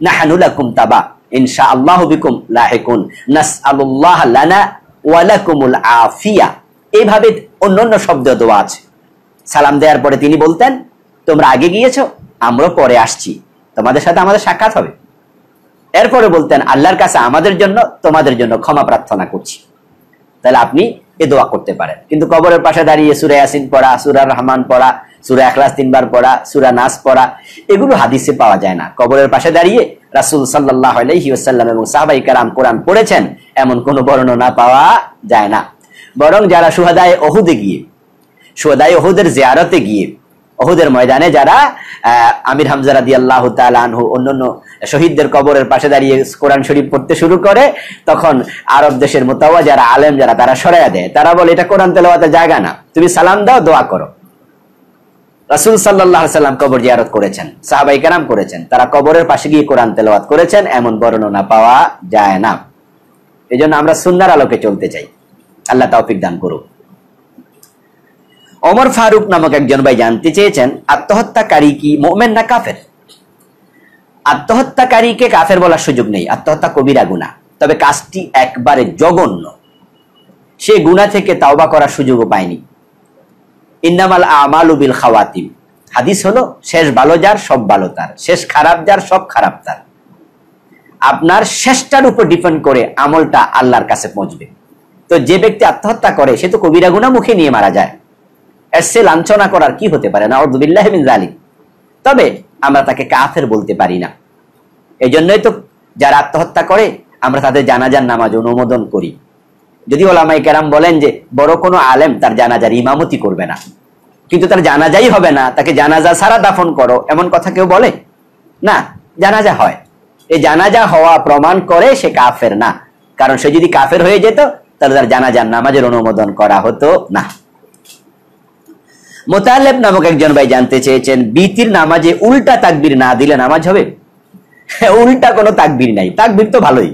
নাহনু লাকুম তাবা ইনশাআল্লাহু বিকুম লাহিকুন নাসআলুল্লাহ লানা ওয়া লাকুমুল আফিয়া। এইভাবে অন্যান্য শব্দ দোয়া আছে। সালাম দেওয়ার পরে তিনি বলতেন, তোমরা আগে গিয়েছো, আমরা পরে আসছি, তোমাদের সাথে আমাদের সাক্ষাৎ হবে। এরপরে বলতেন, আল্লাহর কাছে আমাদের জন্য তোমাদের জন্য ক্ষমা প্রার্থনা করছি। তাহলে আপনি এ দোয়া করতে পারেন। কিন্তু কবরের পাশে দাঁড়িয়ে সূরা ইয়াসিন পড়া, সূরা রহমান পড়া, সূরা ইখলাস 3 বার পড়া, সূরা নাস পড়া, এগুলো হাদিসে পাওয়া যায় না। কবরের পাশে দাঁড়িয়ে রাসূল সাল্লাল্লাহু আলাইহি ওয়াসাল্লাম এবং সাহাবায়ে কেরাম কোরআন পড়েছেন এমন কোনো বর্ণনা পাওয়া যায় না। বরং যারা শুহাদায়ে উহুদে গিয়ে, শুহাদায়ে উহুদের জিয়ারতে গিয়ে, উহুদের ময়দানে যারা আমির হামজা রাদিয়াল্লাহু তাআলা আনহু অন্যান্য শহীদদের কবরের পাশে দাঁড়িয়ে কোরআন শরীফ পড়তে শুরু করে, তখন আরব দেশের মুতাওয়া যারা আলেম যারা, তারা সরাইয়া দেয়। তারা বলে, এটা কোরআন তেলাওয়াতের জায়গা না, তুমি সালাম দাও, দোয়া করো। রাসূল সাল্লাল্লাহু আলাইহি সাল্লাম কবর জিয়ারত করেছেন, সাহাবায়ে কেরাম করেছেন, তারা কবরের পাশে গিয়ে কোরআন তেলাওয়াত করেছেন এমন বর্ণনা পাওয়া যায় না। এজন্য আমরা সুন্নাহর আলোকে চলতে চাই। আল্লাহ তৌফিক দান করুন। ওমর ফারুক নামক একজন ভাই জানতে চেয়েছেন, আত্মহত্যাকারী কি মুমিন না কাফের? আত্মহত্যাকারীকে কাফের বলার সুযোগ নেই। আত্মহত্যা কবিরা গুনাহ, তবে কাজটি একবারে জঘন্য, সে গুনাহ থেকে তাওবা করার সুযোগও পায়নি। ইন্নামাল আমালু বিল খাওয়াতিম, হাদিস হলো শেষ ভালো যার সব ভালো তার, শেষ খারাপ যার সব খারাপ তার। আপনার শেষটার উপর ডিপেন্ড করে আমলটা আল্লাহর কাছে পৌঁছবে। তো যে ব্যক্তি আত্মহত্যা করে সে তো কবিরা গুনাহ মুখে নিয়ে মারা যায়, এর চেয়ে লাঞ্ছনা করার কি হতে পারে? নাউযু বিল্লাহি মিন যালিক। তবে আমরা তাকে কাফের বলতে পারি না। এই জন্যই তো যারা আত্মহত্যা করে আমরা তাদের জানাজার নামাজ অনুমোদন করি। যদি ওলামায়ে কেরাম বলেন যে বড় কোনো আলেম তার জানাজার ইমামতি করবে না, কিন্তু তার জানাজাই হবে না, তাকে জানাজা ছাড়া দাফন করো, এমন কথা কেউ বলে না। জানাজা হয়। এই জানাজা হওয়া প্রমাণ করে সে কাফের না, কারণ সে যদি কাফের হয়ে যেত তাহলে তার জানাজার নামাজের অনুমোদন করা হতো না। মোতালেব নামক একজন ভাই জানতে চেয়েছেন, বিতির নামাজে উল্টা তাকবীর না দিলে নামাজ হবে? উল্টা কোনো তাকবীর নাই, তাকবীর তো ভালোই,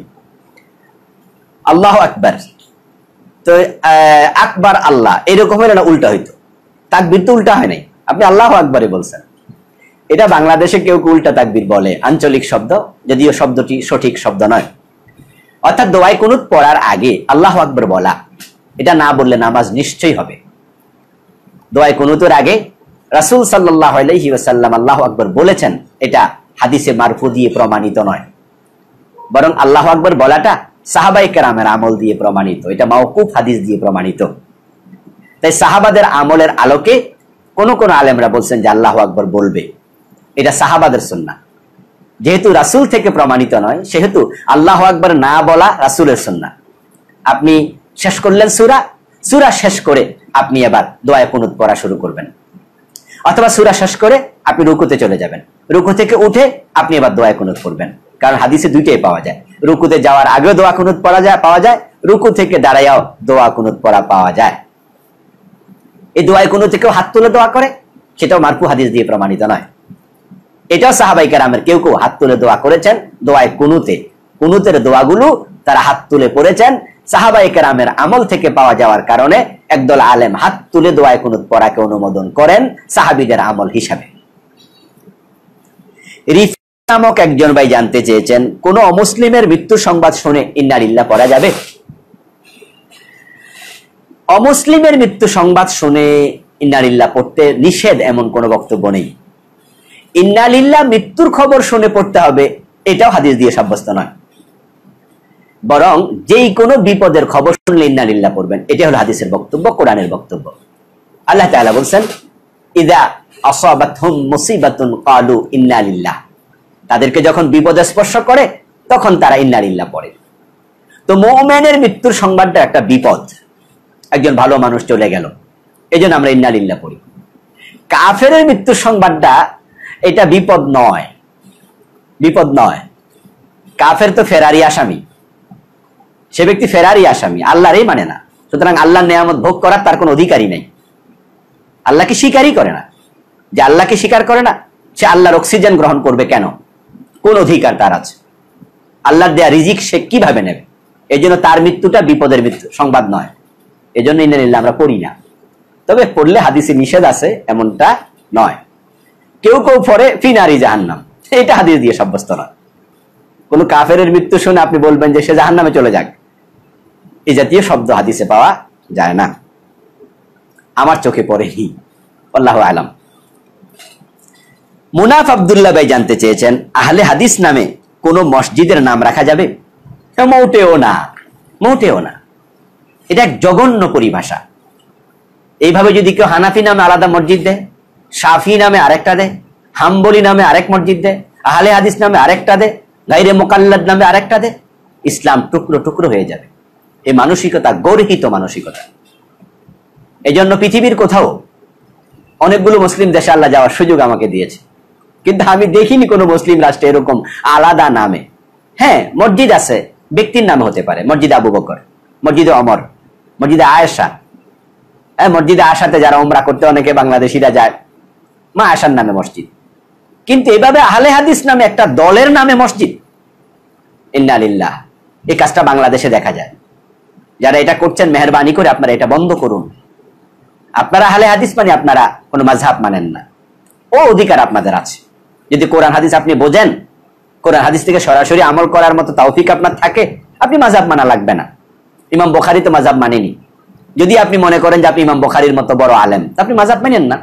আল্লাহু আকবার, তো আকবার আল্লাহ এরকম হলে না উল্টা হইতো, তাকবীর তো উল্টা হয় নাই, আপনি আল্লাহু আকবারে বলছেন। এটা বাংলাদেশে কেউ কেউ উল্টা তাকবীর বলে, আঞ্চলিক শব্দ, যদিও শব্দটি সঠিক শব্দ নয়। অর্থাৎ দোয়ায়ে কুনুত পড়ার আগে আল্লাহু আকবার বলা, এটা না বললে নামাজ নিশ্চয়ই হবে। দোয়ায়ে কুনুতের আগে রাসূল সাল্লাল্লাহু আলাইহি ওয়াসাল্লাম আল্লাহু আকবার বলেছেন, এটা হাদিসে মারফু দিয়ে প্রমাণিত নয়, বরং আল্লাহু আকবার বলাটা সাহাবায়ে কেরামের আমল দিয়ে প্রমাণিত, এটা মাওকুফ হাদিস দিয়ে প্রমাণিত। তাই সাহাবাদের আমলের আলোকে কোন কোন আলেমরা বলছেন যে আল্লাহু আকবার বলবে, এটা সাহাবাদের সুন্নাহ। যেহেতু রাসূল থেকে প্রমাণিত নয়, সেহেতু আল্লাহু আকবার না বলা রাসূলের সুন্নাহ। আপনি শেষ করলেন সূরা শেষ করে আপনি এবার দোয়ায়ে কুনুত পড়া শুরু করবেন, অথবা সূরা শেষ করে আপনি রুকুতে চলে যাবেন, রুকু থেকে উঠে আপনি এবার দোয়ায়ে কুনুত পড়বেন। কারণ হাদিসে দুইটাই পাওয়া যায়, রুকুতে যাওয়ার আগেও দোয়া কুনুত পাওয়া যায়, রুকু থেকে দাঁড়াইয়াও দোয়া কুনুত পড়া পাওয়া যায়। এই দোয়ায়ে কুনুত থেকেও হাত তুলে দোয়া করে, সেটাও মারফু হাদিস দিয়ে প্রমাণিত নয়। এটাও সাহাবায়ে কেরামের কেউ কেউ হাত তুলে দোয়া করেছেন দোয়ায়ে কুনুতে, কুনুতের দোয়াগুলো তারা হাত তুলে পড়েছেন। সাহাবায়ে কেরামের আমল থেকে পাওয়া যাওয়ার কারণে একদল আলেম হাত তুলে দোয়ায়ে কুনুত পড়াকে অনুমোদন করেন সাহাবীদের আমল হিসাবে। রিফা নামক একজন ভাই জানতে চেয়েছেন, কোন অমুসলিমের মৃত্যু সংবাদ শুনে ইন্না লিল্লাহ পড়া যাবে? অমুসলিমের মৃত্যু সংবাদ শুনে ইন্না লিল্লাহ পড়তে নিষেধ এমন কোন বক্তব্য নেই। ইন্না লিল্লাহ মৃত্যুর খবর শুনে পড়তে হবে এটাও হাদিস দিয়ে সাব্যস্ত নয়, বরং যেই কোনো বিপদের খবর শুনলে ইন্না লিল্লাহ পড়বেন, এটা হলো হাদিসের বক্তব্য, কোরআনের বক্তব্য। আল্লাহ তাআলা বলেন, ইযা আসাবাতহুম মুসিবাতুন ক্বালু ইন্না লিল্লাহ, তাদেরকে যখন বিপদ স্পর্শ করে তখন তারা ইন্না লিল্লাহ পড়ে। তো মুমিনের মৃত্যুর সংবাদটা একটা বিপদ, একজন ভালো মানুষ চলে গেল, এজন্য আমরা ইন্না লিল্লাহ পড়ি। কাফেরের মৃত্যুর সংবাদটা এটা বিপদ নয়, বিপদ নয়। কাফের তো ফেরারি আসামি, সে ব্যক্তি ফেরারি আসামি, আল্লাহরই মানে না, সুতরাং আল্লাহর নেয়ামত ভোগ করার তার কোনো অধিকারই নেই। আল্লাহকে স্বীকারই করে না, যে আল্লাহকে স্বীকার করে না সে আল্লাহর অক্সিজেন গ্রহণ করবে কেন? কোন অধিকার তার আছে? আল্লাহর দেয়া রিজিক সে কিভাবে নেবে? এই জন্য তার মৃত্যুটা বিপদের মৃত্যু সংবাদ নয়, এই জন্য ইন্না লিল্লাহ আমরা পড়ি না। তবে পড়লে হাদিসে নিষেধ আছে এমনটা নয়। কেউ কেউ পড়ে ফিনারি জাহান্নাম, এটা হাদিস দিয়ে সাব্যস্ত নয়। কোন কাফেরের মৃত্যু শুনে আপনি বলবেন যে সে জাহান্নামে চলে যাক, এই জাতীয় শব্দ হাদিসে পাওয়া যায় না, আমার চোখে পড়েনি, আল্লাহু আলাম। মুনাফ আব্দুল্লাহ ভাই জানতে চেয়েছেন, আহলে হাদিস নামে কোন মসজিদের নাম রাখা যাবে? মোটেও না, মোটেও না, এটা এক জঘন্য পরিভাষা। এইভাবে যদি কেউ হানাফি নামে আলাদা মসজিদ দেয়, শাফি নামে আরেকটা দেয়, হাম্বলি নামে আরেক মসজিদ দেয়, আহলে হাদিস নামে আরেকটা দেয়, গায়রে মুকাল্লাদ নামে আরেকটা দেয়, ইসলাম টুকরো টুকরো হয়ে যাবে। এই মানসিকতা গর্হিত মানসিকতা। এই জন্য পৃথিবীর কোথাও অনেকগুলো মুসলিম দেশে আল্লাহ যাওয়ার সুযোগ আমাকে দিয়েছে, কিন্তু আমি দেখিনি কোনো মুসলিম রাষ্ট্রে এরকম আলাদা নামে। হ্যাঁ, মসজিদ আছে, ব্যক্তির নামে হতে পারে, মসজিদে আবু বকর, মসজিদে অমর, মসজিদে আয়েশা। হ্যাঁ, মসজিদে আয়েশাতে যারা উমরা করতে অনেকে বাংলাদেশিরা যায়, মা আয়েশার নামে মসজিদ। কিন্তু এভাবে আহলে হাদিস নামে একটা দলের নামে মসজিদ, ইন্না লিল্লাহ, এই কাজটা বাংলাদেশে দেখা যায়। যারা এটা করছেন মেহেরবানি করে আপনারা এটা বন্ধ করুন। আপনারা আহলে হাদিস মানে আপনারা কোনো মাযহাব মানেন না, ও অধিকার আপনাদের আছে। যদি কোরআন হাদিস আপনি বোঝেন, কোরআন হাদিস থেকে সরাসরি আমল করার মতো তৌফিক আপনার থাকে, আপনি মাযহাব মানা লাগবে না। ইমাম বুখারী তো মাযহাব মানেনি। যদি আপনি মনে করেন যে আপনি ইমাম বুখারীর মতো বড় আলেম, আপনি মাযহাব মানেন না।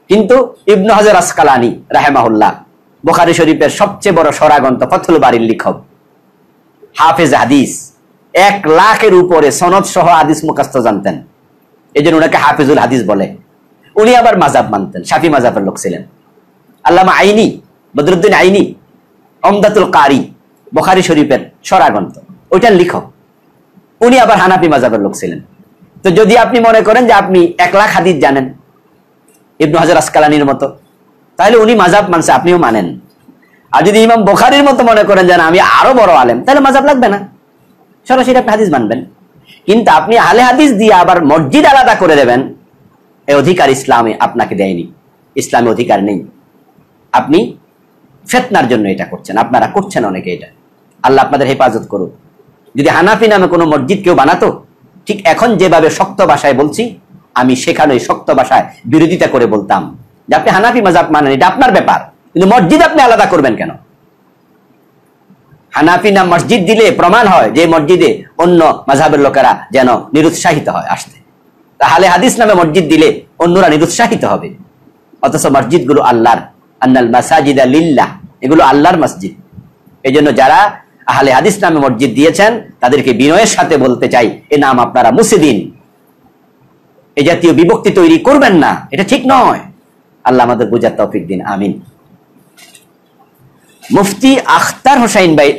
কিন্তু ইবনে হাজার আসকালানী রাহিমাহুল্লাহ, বুখারী শরীফের সবচেয়ে বড় সরাগ্রন্থ ফাথুল বারীর লেখক, হাফেজ হাদিস, 1 লাখের উপরে সনদ সহ হাদিস মুখস্থ জানতেন, এজন্য ওনাকে হাফিজুল হাদিস বলে। উনি আবার মাযহাব মানতেন, শাফি মাযহাবের লোক ছিলেন। আল্লামা আইনি, বদরুদ্দিন আইনি, উমদাতুল কারি, বুখারী শরীফের সরাগ্রন্থ, ওইটার লেখক, উনি আবার হানাফি মাযহাবের লোক ছিলেন। তো যদি আপনি মনে করেন যে আপনি 1 লাখ হাদিস জানেন ইবনে হাজার আসকালানীর মতো, তাহলে উনি মাযহাব মানছে, আপনিও মানেন। আর যদি ইমাম বুখারীর মতো মনে করেন যে আমি আরো বড় আলেম, তাহলে মাযহাব লাগবে না, সরাসরি আপনি হাদিস মানবেন। কিন্তু আপনি আহলে হাদিস দিয়ে আবার মসজিদ আলাদা করে দেবেন, এই অধিকার ইসলামে আপনাকে দেয়নি, ইসলামে অধিকার নেই। আপনি ফিতনার জন্য এটা করছেন, আপনারা করছেন অনেকে এটা। আল্লাহ আপনাদের হেফাজত করুক। যদি হানাফি নামে কোনো মসজিদ কেউ বানাতো, ঠিক এখন যেভাবে শক্ত ভাষায় বলছি, আমি সেখানে শক্ত ভাষায় বিরোধিতা করে বলতাম যে আপনি হানাফি মাযহাব মানেন, এটা আপনার ব্যাপার, কিন্তু মসজিদ আপনি আলাদা করবেন কেন? হানাফি নাম মসজিদ দিলে প্রমাণ হয় যে মসজিদে অন্য মাযহাবের লোকেরা যেন নিরুৎসাহিত হয় আসতে। তাহলে হাদিস নামে মসজিদ দিলে অন্যরা নিরুৎসাহিত হবে। অথচ মসজিদগুলো আল্লাহর, আন্নাল মাসাজিদা লিল্লাহ, এগুলো আল্লাহর মসজিদ। এই জন্য যারা আহলে হাদিস নামে মসজিদ দিয়েছেন তাদেরকে বিনয়ের সাথে বলতে চাই, এ নাম আপনারা মুছে দিন, এই জাতীয় বিভক্তি তৈরি করবেন না, এটা ঠিক নয়। আল্লাহ আমাদের বুঝার তৌফিক দিন, আমিন। মুফতি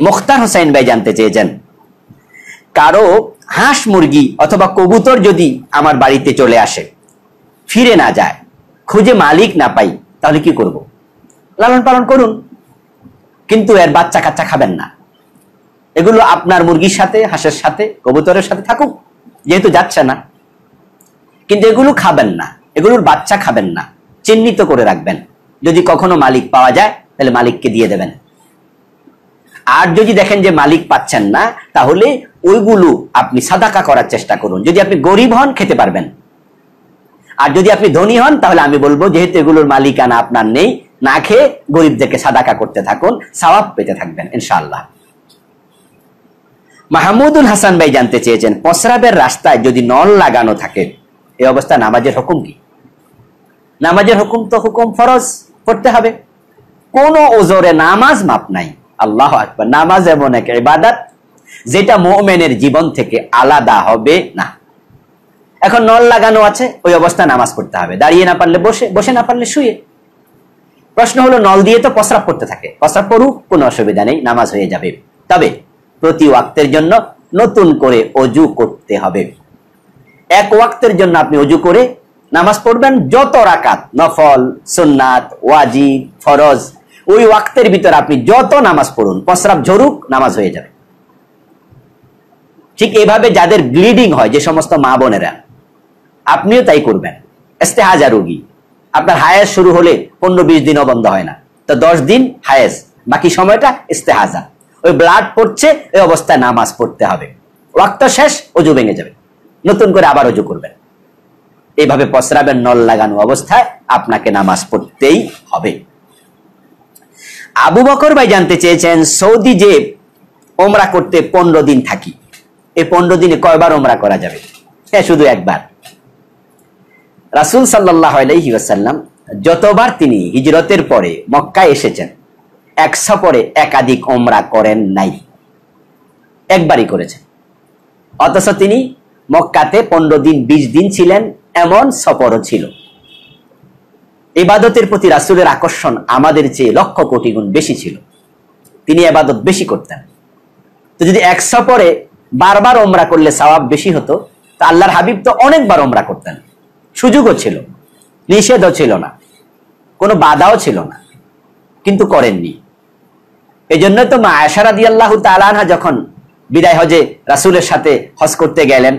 মুখতার হোসাইন ভাই জানতে চেয়েছেন, কারো হাঁস মুরগি অথবা কবুতর যদি আমার বাড়িতে চলে আসে, ফিরে না যায়, খুঁজে মালিক না পাই, তাহলে কি করব? লালন পালন করুন, কিন্তু এর বাচ্চা কাচ্চা খাবেন না। এগুলো আপনার মুরগির সাথে, হাঁসের সাথে, কবুতরের সাথে থাকুক, যেহেতু যাচ্ছে না। কিন্তু এগুলো খাবেন না, এগুলোর বাচ্চা খাবেন না, চিহ্নিত করে রাখবেন। যদি কখনো মালিক পাওয়া যায় তাহলে মালিককে দিয়ে দেবেন। আর যদি দেখেন যে মালিক পাচ্ছেন না, তাহলে ওইগুলো আপনি সাদাকা করার চেষ্টা করুন। যদি আপনি গরিব হন, খেতে পারবেন। আর যদি আপনি ধনী হন, তাহলে আমি বলবো যেহেতু এগুলোর মালিকানা আপনার নেই, না খেয়ে গরিবদেরকে সাদাকা করতে থাকুন, সওয়াব পেতে থাকবেন ইনশাআল্লাহ। মাহমুদুল হাসান ভাই জানতে চেয়েছেন, প্রস্রাবের রাস্তায় যদি নল লাগানো থাকে, এই অবস্থা নামাজের হুকুম কি? নামাজের হুকুম তো হুকুম ফরজ পড়তে হবে, কোন ওজরে নামাজ মাপ নাই। আল্লাহু আকবার। নামাজ এমন এক ইবাদত যেটা মুমিনের জীবন থেকে আলাদা হবে না। এখন নল লাগানো আছে, ওই অবস্থায় নামাজ পড়তে হবে, দাঁড়িয়ে না পারলে বসে, বসে না পারলে শুয়ে। প্রশ্ন হলো, নল দিয়ে তো প্রস্রাব করতে থাকে, প্রস্রাব করুক, কোনো অসুবিধা নেই, নামাজ হয়ে যাবে। তবে প্রতি ওয়াক্তের জন্য নতুন করে অজু করতে হবে। এক ওয়াক্তের জন্য আপনি অজু করে নামাজ পড়বেন, যত রাকাত, নফল, সুন্নাত, ওয়াজিব, ফরজ, ওই ওয়াক্তের ভিতরে আপনি যত নামাজ পড়ুন, প্রস্রাব ঝরুক, নামাজ হয়ে যাবে। ঠিক এইভাবে যাদের ব্লিডিং হয়, যে সমস্ত মা বোনেরা, আপনিও তাই করবেন। ইস্তেহাজা রোগী, আপনার হায়েজ শুরু হলে 15-20 দিনও বন্ধ হয় না, তো 10 দিন হায়েজ, বাকি সময়টা ইস্তেহাজা। ওই ব্লাড পড়ছে, ওই অবস্থায় নামাজ পড়তে হবে। ওয়াক্ত শেষ, অজু ভেঙে যাবে, নতুন করে আবার অজু করবেন। এইভাবে প্রস্রাবের নল লাগানো অবস্থায় আপনাকে নামাজ পড়তেই হবে। আবু বকর ভাই জানতে চেয়েছেন, সৌদি যে ওমরা করতে 15 দিন থাকি, এই 15 দিনে কয়বার ওমরা করা যাবে? হ্যাঁ, শুধু একবার। রাসূল সাল্লাল্লাহু আলাইহি ওয়াসাল্লাম যতবার তিনি হিজরতের পরে মক্কায় এসেছেন, এক সফরে একাধিক ওমরা করেন নাই, একবারই করেছেন। অথচ তিনি মক্কাতে 15 দিন 20 দিন ছিলেন, এমন সফরও ছিল। ইবাদতের প্রতি রাসূলের আকর্ষণ আমাদের চেয়ে লক্ষ কোটি গুণ বেশি ছিল, তিনি ইবাদত বেশি করতেন। তো যদি এক সফরে বারবার ওমরা করলে সওয়াব বেশি হতো, তা আল্লাহর হাবিব তো অনেকবার ওমরা করতেন, সুযোগও ছিল, নিষেধও ছিল না, কোনো বাধাও ছিল না, কিন্তু করেননি। এই জন্য তো মা আয়েশা রাদিয়াল্লাহু তাআলা আনহা যখন বিদায় হজে রাসূলের সাথে হজ করতে গেলেন,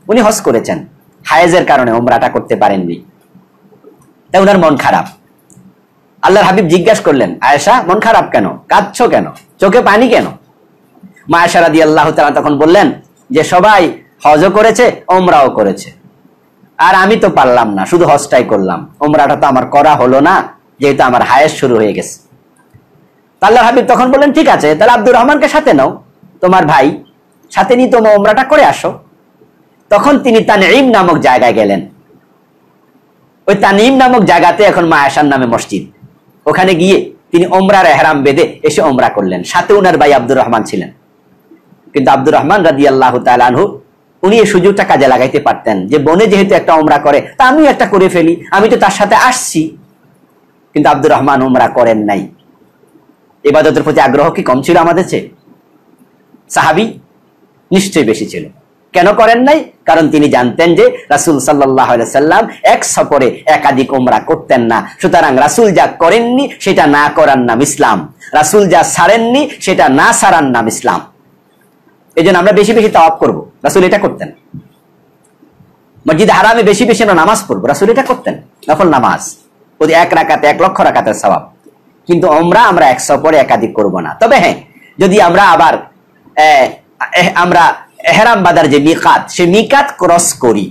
উনি হজ করেছেন, হায়েজের কারণে ওমরাটা করতে পারেননি, তাই ওনার মন খারাপ। আল্লাহর হাবিব জিজ্ঞাসা করলেন, আয়েশা মন খারাপ কেন, কাঁদছো কেন, চোখে পানি কেন? মা আয়েশা রাদিয়াল্লাহু তাআলা তখন বললেন যে সবাই হজও করেছে, ওমরাও করেছে, আর আমি তো পারলাম না, শুধু হজটাই করলাম, ওমরাটা তো আমার করা হলো না, যেহেতু আমার হায়েজ শুরু হয়ে গেছে। আল্লাহর হাবিব তখন বললেন, ঠিক আছে, তাহলে আব্দুর রহমানকে সাথে নাও, তোমার ভাই, সাথে নিয়ে তোমার ওমরাটা করে আসো। তখন তিনি তানঈম নামক জায়গায় গেলেন। ওই তানঈম নামক জায়গাতে এখন মা আয়েশার নামে মসজিদ, ওখানে গিয়ে তিনি ওমরার ইহরাম বেঁধে এসে ওমরা করলেন। সাথে উনার ভাই আব্দুর রহমান ছিলেন, কিন্তু আব্দুর রহমান রাদিয়াল্লাহু তাআলা আনহু উনি এই সুযোগটা কাজে লাগাইতে পারতেন, যে বোনে যেহেতু একটা ওমরা করে, তা আমিও একটা করে ফেলি, আমি তো তার সাথে আসছি। কিন্তু আব্দুর রহমান ওমরা করেন নাই। ইবাদতের প্রতি আগ্রহ কি কম ছিল আমাদের চেয়ে? সাহাবী নিশ্চয়ই বেশি ছিল। কেন করেন নাই? কারণ তিনি জানতেন যে রাসূল সাল্লাল্লাহু আলাইহি সাল্লাম এক সফরে একাধিক উমরা করতেন না। সুতরাং রাসূল যা করেননি সেটা না করার নাম ইসলাম, রাসূল যা ছাড়েননি সেটা না ছাড়ার নাম ইসলাম। এই জন্য আমরা বেশি বেশি তাওয়াফ করব, রাসূল এটা করতেন। মসজিদে হারামে বেশি বেশি নামাজ পড়বো, রাসূল এটা করতেন, নফল নামাজ প্রতি 1 রাকাতে 1 লক্ষ রাকাতের সওয়াব। কিন্তু আমরা এক সফরে একাধিক করব না। তবে হ্যাঁ, যদি আমরা আবার আমরা এহরাম বাঁধার যে মিকাত, সে মিকাত ক্রস করি,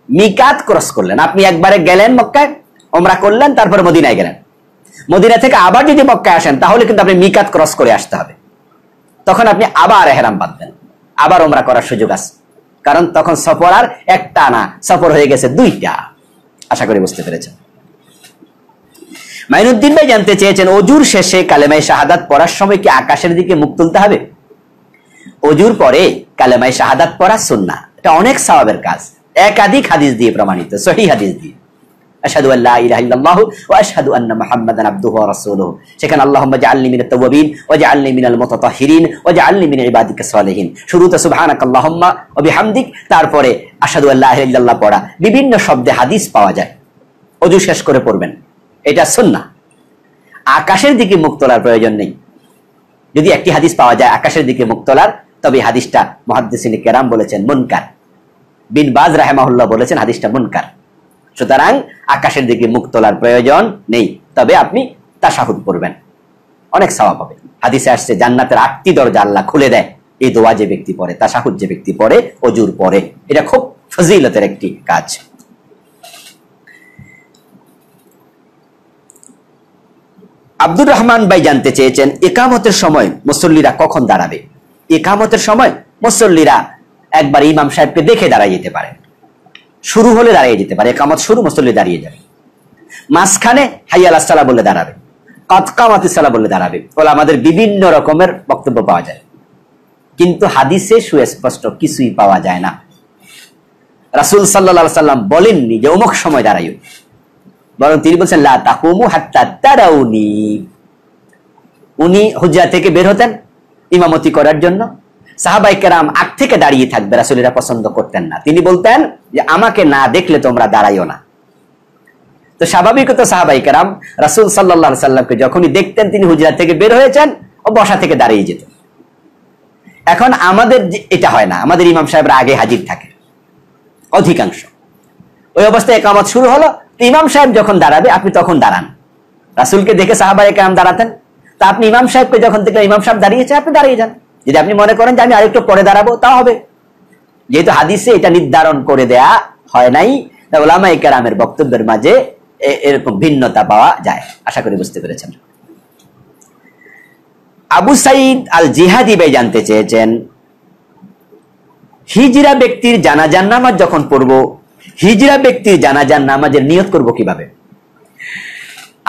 মিকাত ক্রস করলেন, আপনি একবারে গেলেন মক্কায়, ওমরা করলেন, তারপরে মদিনায় গেলেন, মদিনা থেকে আবার যদি মক্কায় আসেন তাহলে কিন্তু আপনি মিকাত ক্রস করে আসতে হবে। তখন আপনি আবার এহরাম বাঁধবেন, আবার ওমরা করার সুযোগ আছে, কারণ তখন সফর আর একটা না, সফর হয়ে গেছে 2টা। আশা করি বুঝতে পেরেছেন। মাইনুদ্দিন ভাই জানতে চেয়েছেন, অজুর শেষে কালেমায়ে শাহাদাত পড়ার সময় কি আকাশের দিকে মুখ তুলতে হবে? অজুর পরে কালেমায়ে শাহাদাত পড়া সুন্নাহ, এটা অনেক সওয়াবের কাজ, একাধিক হাদিস দিয়ে প্রমাণিত, সহিহ হাদিস দিয়ে। আশহাদু আল্লা ইলাহা ইল্লাল্লাহু ওয়া আশহাদু আন্না মুহাম্মাদান আবদুহু ওয়া রাসূলুহু, সেখানে আল্লাহুম্মা জাআলনি মিনাত তাওয়াবিন ওয়া জাআলনি মিনাল মুতাতাহহিরিন ওয়া জাআলনি মিন ইবাদিকাস সালিহিন। শুরুতে সুবহানাকাল্লাহুম্মা ওয়া বিহামদিক, তারপরে আশহাদু আল্লা ইলাহা ইল্লাল্লাহ পড়া। বিভিন্ন শব্দে হাদিস পাওয়া যায়, অজু শেষ করে পড়বেন, এটা সুন্নাহ। আকাশের দিকে মুখ তোলার প্রয়োজন নেই। যদি একটি হাদিস পাওয়া যায় আকাশের দিকে মুখ তোলার, তবে হাদিসটা মুহাদ্দিসিনে কেরাম বলেছেন মুনকার। বিন বাজ রাহিমাহুল্লাহ বলেছেন হাদিসটা মুনকার। সুতরাং আকাশের দিকে মুখ তোলার প্রয়োজন নেই, তবে আপনি তাশাহুদ পড়বেন, অনেক সওয়াব হবে। হাদিসে আসছে জান্নাতের 8টি দরজা আল্লাহ খুলে দেয় এই দোয়া যে ব্যক্তি পড়ে, তাশাহুদ যে ব্যক্তি পড়ে অজুর পরে। এটা খুব ফজিলতের একটি কাজ। আব্দুর রহমান ভাই জানতে চেয়েছেন, ইকামতের সময় মুসল্লিরা কখন দাঁড়াবে? ইকামতের সময় মুসল্লিরা একবার ইমাম সাহেবকে দেখে দাঁড়িয়ে যেতে পারে, শুরু হলে দাঁড়িয়ে যেতে পারে, ইকামত শুরু, মুসল্লি দাঁড়িয়ে যাবে। মাঝখানে হাইয়া আলাস সালাহ বলে দাঁড়াবে, কদ কামাতিস সালাহ বলে দাঁড়াবে। বলে আমাদের বিভিন্ন রকমের বক্তব্য পাওয়া যায়, কিন্তু হাদিসে সুস্পষ্ট কিছুই পাওয়া যায় না। রাসূল সাল্লাল্লাহু আলাইহি সাল্লাম বলেননি যে অমুক সময় দাঁড়াইও, বরং তিনি বলছেন লা তাকুমু হাত্তা তারাউনি। উনি হুজরা থেকে বের হতেন ইমামতি করার জন্য, সাহাবায়ে কেরাম আগ থেকে দাঁড়িয়ে থাকবে, রাসূল এটা পছন্দ করতেন না। তিনি বলতেন যে আমাকে না দেখলে তোমরা দাঁড়াইও না। তো স্বাভাবিকত সাহাবায়ে কেরাম রাসূল সাল্লাল্লাহু আলাইহি সাল্লামকে যখনই দেখতেন তিনি হুজরা থেকে বের হয়েছেন, ও বসা থেকে দাঁড়িয়ে যেত। এখন আমাদের এটা হয় না, আমাদের ইমাম সাহেবরা আগে হাজির থাকে অধিকাংশ। ওই অবস্থায় ইকামত শুরু হলো, ইমাম সাহেব যখন দাঁড়াবে আপনি তখন দাঁড়ান। রাসূলকে দেখে সাহাবায়ে কেরাম দাঁড়াতেন, তা আপনি ইমাম সাহেবকে যখন দেখলেন ইমাম সাহেব দাঁড়িয়েছে আপনি দাঁড়িয়ে যান। যদি আপনি মনে করেন যে আমি আরেকটু পরে দাঁড়াবো, তা হবে। যেহেতু হাদিসে এটা নির্ধারণ করে দেয়া হয় নাই, তাই উলামায়ে কেরামের বক্তব্যের মাঝে এরকম ভিন্নতা পাওয়া যায়। আশা করি বুঝতে পেরেছেন। আবু সাইদ আল জিহাদি ভাই জানতে চেয়েছেন, হিজরা ব্যক্তির জানাজার নামাজ যখন পড়বো, হিজরা ব্যক্তির জানাজার নামাজের নিয়ত করব কিভাবে?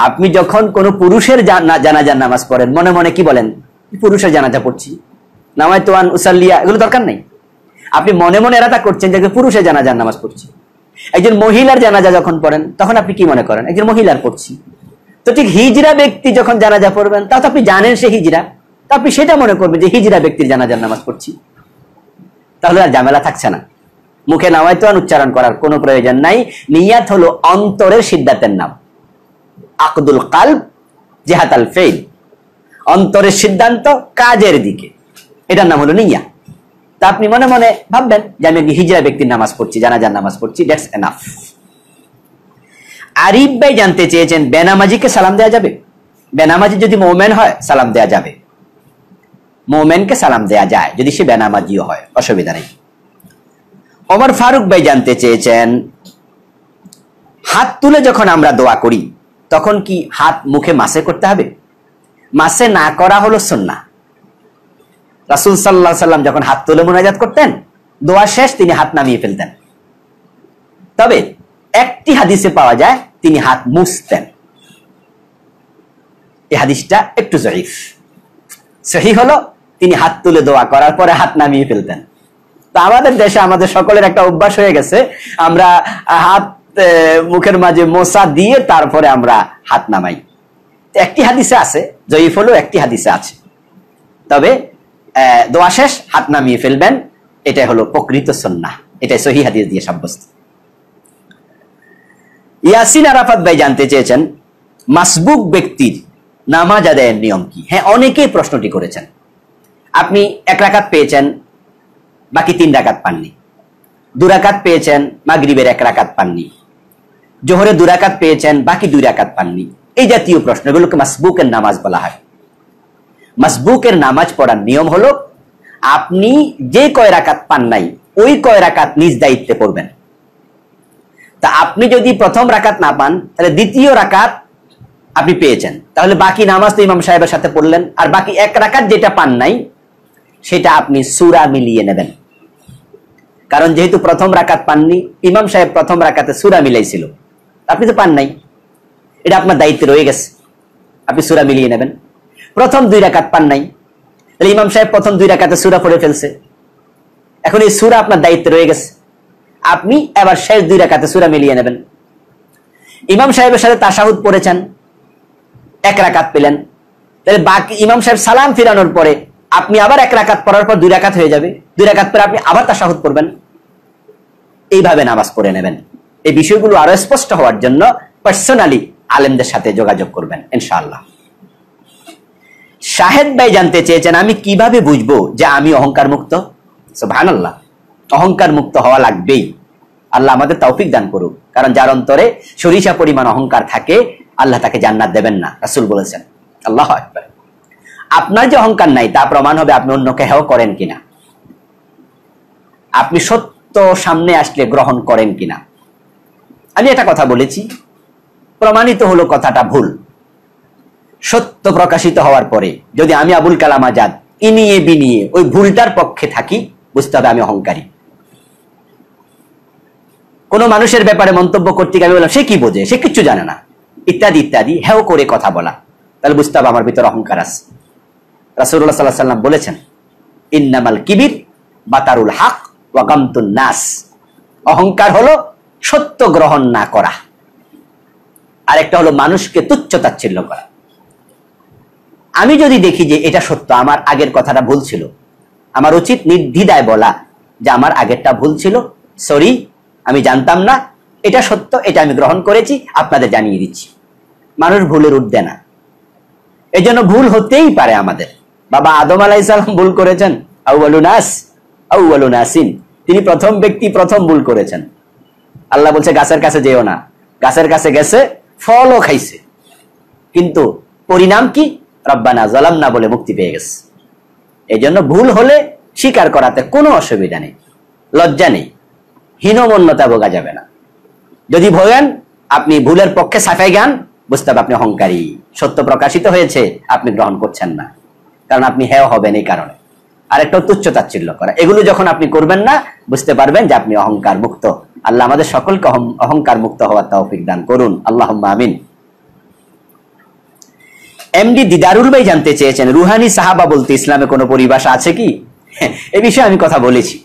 আপনি যখন কোন পুরুষের জানাজার নামাজ পড়েন, মনে মনে কি বলেন? পুরুষের জানাজা পড়ছি, নামাইতু আন উসাল্লিয়া, এগুলো দরকার নেই। আপনি মনে মনে এরাদা করছেন যে পুরুষের জানাজার নামাজ পড়ছি। একজন মহিলার জানাজা যখন পড়েন তখন আপনি কি মনে করেন? একজন মহিলার পড়ছি। তো ঠিক হিজরা ব্যক্তি যখন জানাজা পড়বেন, তা তো আপনি জানেন সে হিজরা, তো আপনি সেটা মনে করবেন যে হিজরা ব্যক্তির জানাজার নামাজ পড়ছি। তাহলে আর ঝামেলা থাকছে না, মুখে নামাইতু আন উচ্চারণ করার কোনো প্রয়োজন নাই। নিয়াত হলো অন্তরের সিদ্ধান্তের নাম, আকদুল কালব জিহাতাল ফেইল, অন্তরের সিদ্ধান্ত কাজের দিকে, এটার নাম হলো নিয়া। তা আপনি মনে মনে ভাববেন যে আমি হিজরা ব্যক্তির নামাজ পড়ছি, জানাজার নামাজ পড়ছি, দ্যাটস এনাফ। আরিফ ভাই জানতে চেয়েছেন, বেনামাজিকে সালাম দেয়া যাবে? বেনামাজি যদি মোমেন হয় সালাম দেয়া যাবে, মোমেনকে সালাম দেয়া যায় যদি সে বেনামাজিও হয়, অসুবিধা নেই। ওমর ফারুক ভাই জানতে চেয়েছেন, হাত তুলে যখন আমরা দোয়া করি তখন কি হাত মুখে মাসে করতে হবে? মাসে না করা হলো সুন্নাহ। রাসূল সাল্লাল্লাহু আলাইহি সাল্লাম যখন হাত তুলে মুনাজাত করতেন, দোয়া শেষ তিনি হাত নামিয়ে ফেলতেন। তবে একটি হাদিসে পাওয়া যায় তিনি হাত মুছতেন, এই হাদিসটা একটু জয়ীফ। সহিহ হলো তিনি হাত তুলে দোয়া করার পরে হাত নামিয়ে ফেলতেন। তো আমাদের দেশে আমাদের সকলের একটা অভ্যাস হয়ে গেছে, আমরা হাত মুখের মাঝে মোছা দিয়ে তারপরে আমরা হাত নামাই। একটি হাদিসে আছে, জয়ীফ হলো একটি হাদিসে আছে, তবে দোয়া শেষ হাত নামিয়ে ফেলবেন, এটাই হলো প্রকৃত সুন্নাহ, এটাই সহিহ হাদিস দিয়ে সাব্যস্ত। ইয়াসিন আরাফাত ভাই জানতে চেয়েছেন মাসবুক ব্যক্তির নামাজ আদায়ের নিয়ম কি। হ্যাঁ, অনেকেই প্রশ্নটি করেছেন। আপনি 1 রাকাত পেয়েছেন, বাকি 3 রাকাত পাননি। 2 রাকাত পেয়েছেন, মাগরিবের 1 রাকাত পাননি। জোহরে 2 রাকাত পেয়েছেন, বাকি 2 রাকাত পাননি। এই জাতীয় প্রশ্ন, এগুলোকে মাসবুকের নামাজ বলা হয়। মাসবুকের নামাজ পড়ার নিয়ম হলো আপনি যে কয় রাকাত পান নাই ওই কয় রাকাত নিজ দায়িত্বে পড়বেন। তা আপনি যদি প্রথম রাকাত না পান তাহলে দ্বিতীয় রাকাত আপনি পেয়েছেন, তাহলে বাকি নামাজ তো ইমাম সাহেবের সাথে পড়লেন, আর বাকি 1 রাকাত যেটা পান নাই সেটা আপনি সূরা মিলিয়ে নেবেন। কারণ যেহেতু প্রথম রাকাত পাননি, ইমাম সাহেব প্রথম রাকাতে সূরা মিলাইছিল, আপনি তো পান নাই, এটা আপনার দায়িত্বে রয়ে গেছে, আপনি সূরা মিলিয়ে নেবেন। প্রথম 2 রাকাত পান নাই, তাহলে ইমাম সাহেব প্রথম 2 রাকাতে সূরা পড়ে ফেলছে, এখন এই সূরা আপনার দায়িত্বে রয়ে গেছে, আপনি এবার শেষ 2 রাকাতে সূরা মিলিয়ে নেবেন। ইমাম সাহেবের সাথে তাশাহুদ পড়েছেন, 1 রাকাত পেলেন, তাহলে বাকি ইমাম সাহেব সালাম ফিরানোর পরে আপনি আবার 1 রাকাত পড়ার পর 2 রাকাত হয়ে যাবে, 2 রাকাত পরে আপনি আবার তাশাহুদ পড়বেন, এইভাবে নামাজ পড়ে নেবেন। এই বিষয়গুলো আরো স্পষ্ট হওয়ার জন্য পার্সোনালি আলেমদের সাথে যোগাযোগ করবেন ইনশাআল্লাহ। শাহেদ ভাই জানতে চেয়েছেন আমি কিভাবে বুঝবো যে আমি অহংকার মুক্ত। সুবহানাল্লাহ, অহংকার মুক্ত হওয়া লাগবেই। আল্লাহ আমাদের তৌফিক দান করুক, কারণ যার অন্তরে সরিষা পরিমাণ অহংকার থাকে আল্লাহ তাকে জান্নাত দেবেন না, রাসূল বলেছেন। আল্লাহু আকবার। আপনার যে অহংকার নাই তা প্রমাণ হবে আপনি অন্যকে হেয় করেন কিনা, আপনি সত্য সামনে আসলে গ্রহণ করেন কিনা। আমি একটা কথা বলেছি, প্রমাণিত হলো কথাটা ভুল। সত্য প্রকাশিত হওয়ার পরে যদি আমি আবুল কালাম আজাদ ইনিয়ে বিনিয়ে ওই ভুলটার পক্ষে থাকি, বুঝতে হবে আমি অহংকারী। কোন মানুষের ব্যাপারে মন্তব্য করতে গিয়ে আমি বললাম সে কি বোঝে, সে কিচ্ছু জানে না, ইত্যাদি ইত্যাদি হেয় করে কথা বলা, তাহলে বুঝতে হবে আমার ভিতরে অহংকার আছে। রাসূলুল্লাহ সাল্লাল্লাহু আলাইহি ওয়াসাল্লাম বলেছেন ইন্নামাল কিবির বাতারুল হক ওয়া গামতুন নাস, অহংকার হলো সত্য গ্রহণ না করা, আরেকটা হলো মানুষকে তুচ্ছ তাচ্ছিল্য করা। আমি যদি দেখি যে এটা সত্য, আমার আগের কথাটা ভুল ছিল, আমার উচিত নির্দ্বিধায় বলা যে আমার আগেরটা ভুল ছিল, সরি আমি জানতাম না, এটা সত্য, এটা আমি গ্রহণ করেছি, আপনাদের জানিয়ে দিচ্ছি। মানুষ ভুলের ঊর্ধ্বে না, এই জন্য ভুল হতেই পারে। আমাদের বাবা আদম আলাইহিস সালাম ভুল করেছেন, আউয়ালু নাসিন, তিনি প্রথম ব্যক্তি, প্রথম ভুল করেছেন। আল্লাহ বলছে গাছের কাছে যেও না, গাছের কাছে গেছে, ফলও খাইছে, কিন্তু পরিণাম কি, রব্বানা যালামনা বলে মুক্তি পেয়ে গেছে। এই জন্য ভুল হলে স্বীকার করাতে কোনো অসুবিধা নেই, লজ্জা নেই, হীনমন্যতা ভোগা যাবে না। যদি ভোগেন আপনি ভুলের পক্ষে সাফাই গান, বুঝতে হবে আপনি অহংকারী, সত্য প্রকাশিত হয়েছে আপনি গ্রহণ করছেন না, কারণ আপনি হেয় হবেন এই কারণে। আর একটা তুচ্ছ তাচ্ছিল্য করা, এগুলো যখন আপনি করবেন না বুঝতে পারবেন যে আপনি অহংকার মুক্ত। আল্লাহ আমাদের সকলকে অহংকার মুক্ত হওয়ার তৌফিক দান করুন, আল্লাহুম্মা আমিন। এমডি দিদারুল ভাই জানতে চেয়েছেন রুহানি সাহাবা বলতে ইসলামে কোনো পরিভাষা আছে কি। এই বিষয়ে আমি কথা বলেছি,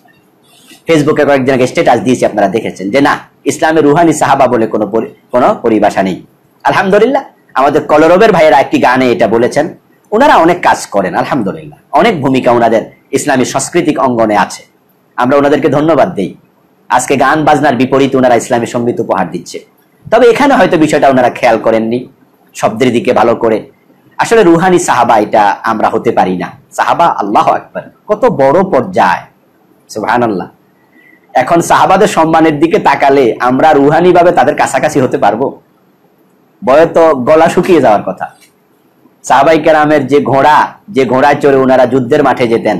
ফেসবুকে কয়েকজনকে স্ট্যাটাস দিয়েছি, আপনারা দেখেছেন যে না, ইসলামে রুহানি সাহাবা বলে কোনো পরিভাষা নেই। আলহামদুলিল্লাহ, আমাদের কলরবের ভাইয়েরা একটি গানে এটা বলেছেন, ওনারা অনেক কাজ করেন, আলহামদুলিল্লাহ, অনেক ভূমিকা ওনাদের ইসলামী সাংস্কৃতিক অঙ্গনে আছে, আমরা ওনাদেরকে ধন্যবাদ দেই। আজকে গান বাজনার বিপরীতে ওনারা ইসলামী সঙ্গীত উপহার দিচ্ছে। তবে এখানে হয়তো বিষয়টা ওনারা খেয়াল করেননি, শব্দের দিকে ভালো করে। আসলে রুহানি সাহাবা এটা আমরা হতে পারি না। সাহাবা, আল্লাহু আকবার, কত বড় পর্যায়, সুবহানাল্লাহ। এখন সাহাবাদের সম্মানের দিকে তাকালে আমরা রুহানি ভাবে তাদের কাছাকাছি হতে পারবো? বয়ে তো গলা শুকিয়ে যাওয়ার কথা। সাহাবাই কেরামের যে ঘোড়ায় চড়ে ওনারা যুদ্ধের মাঠে যেতেন,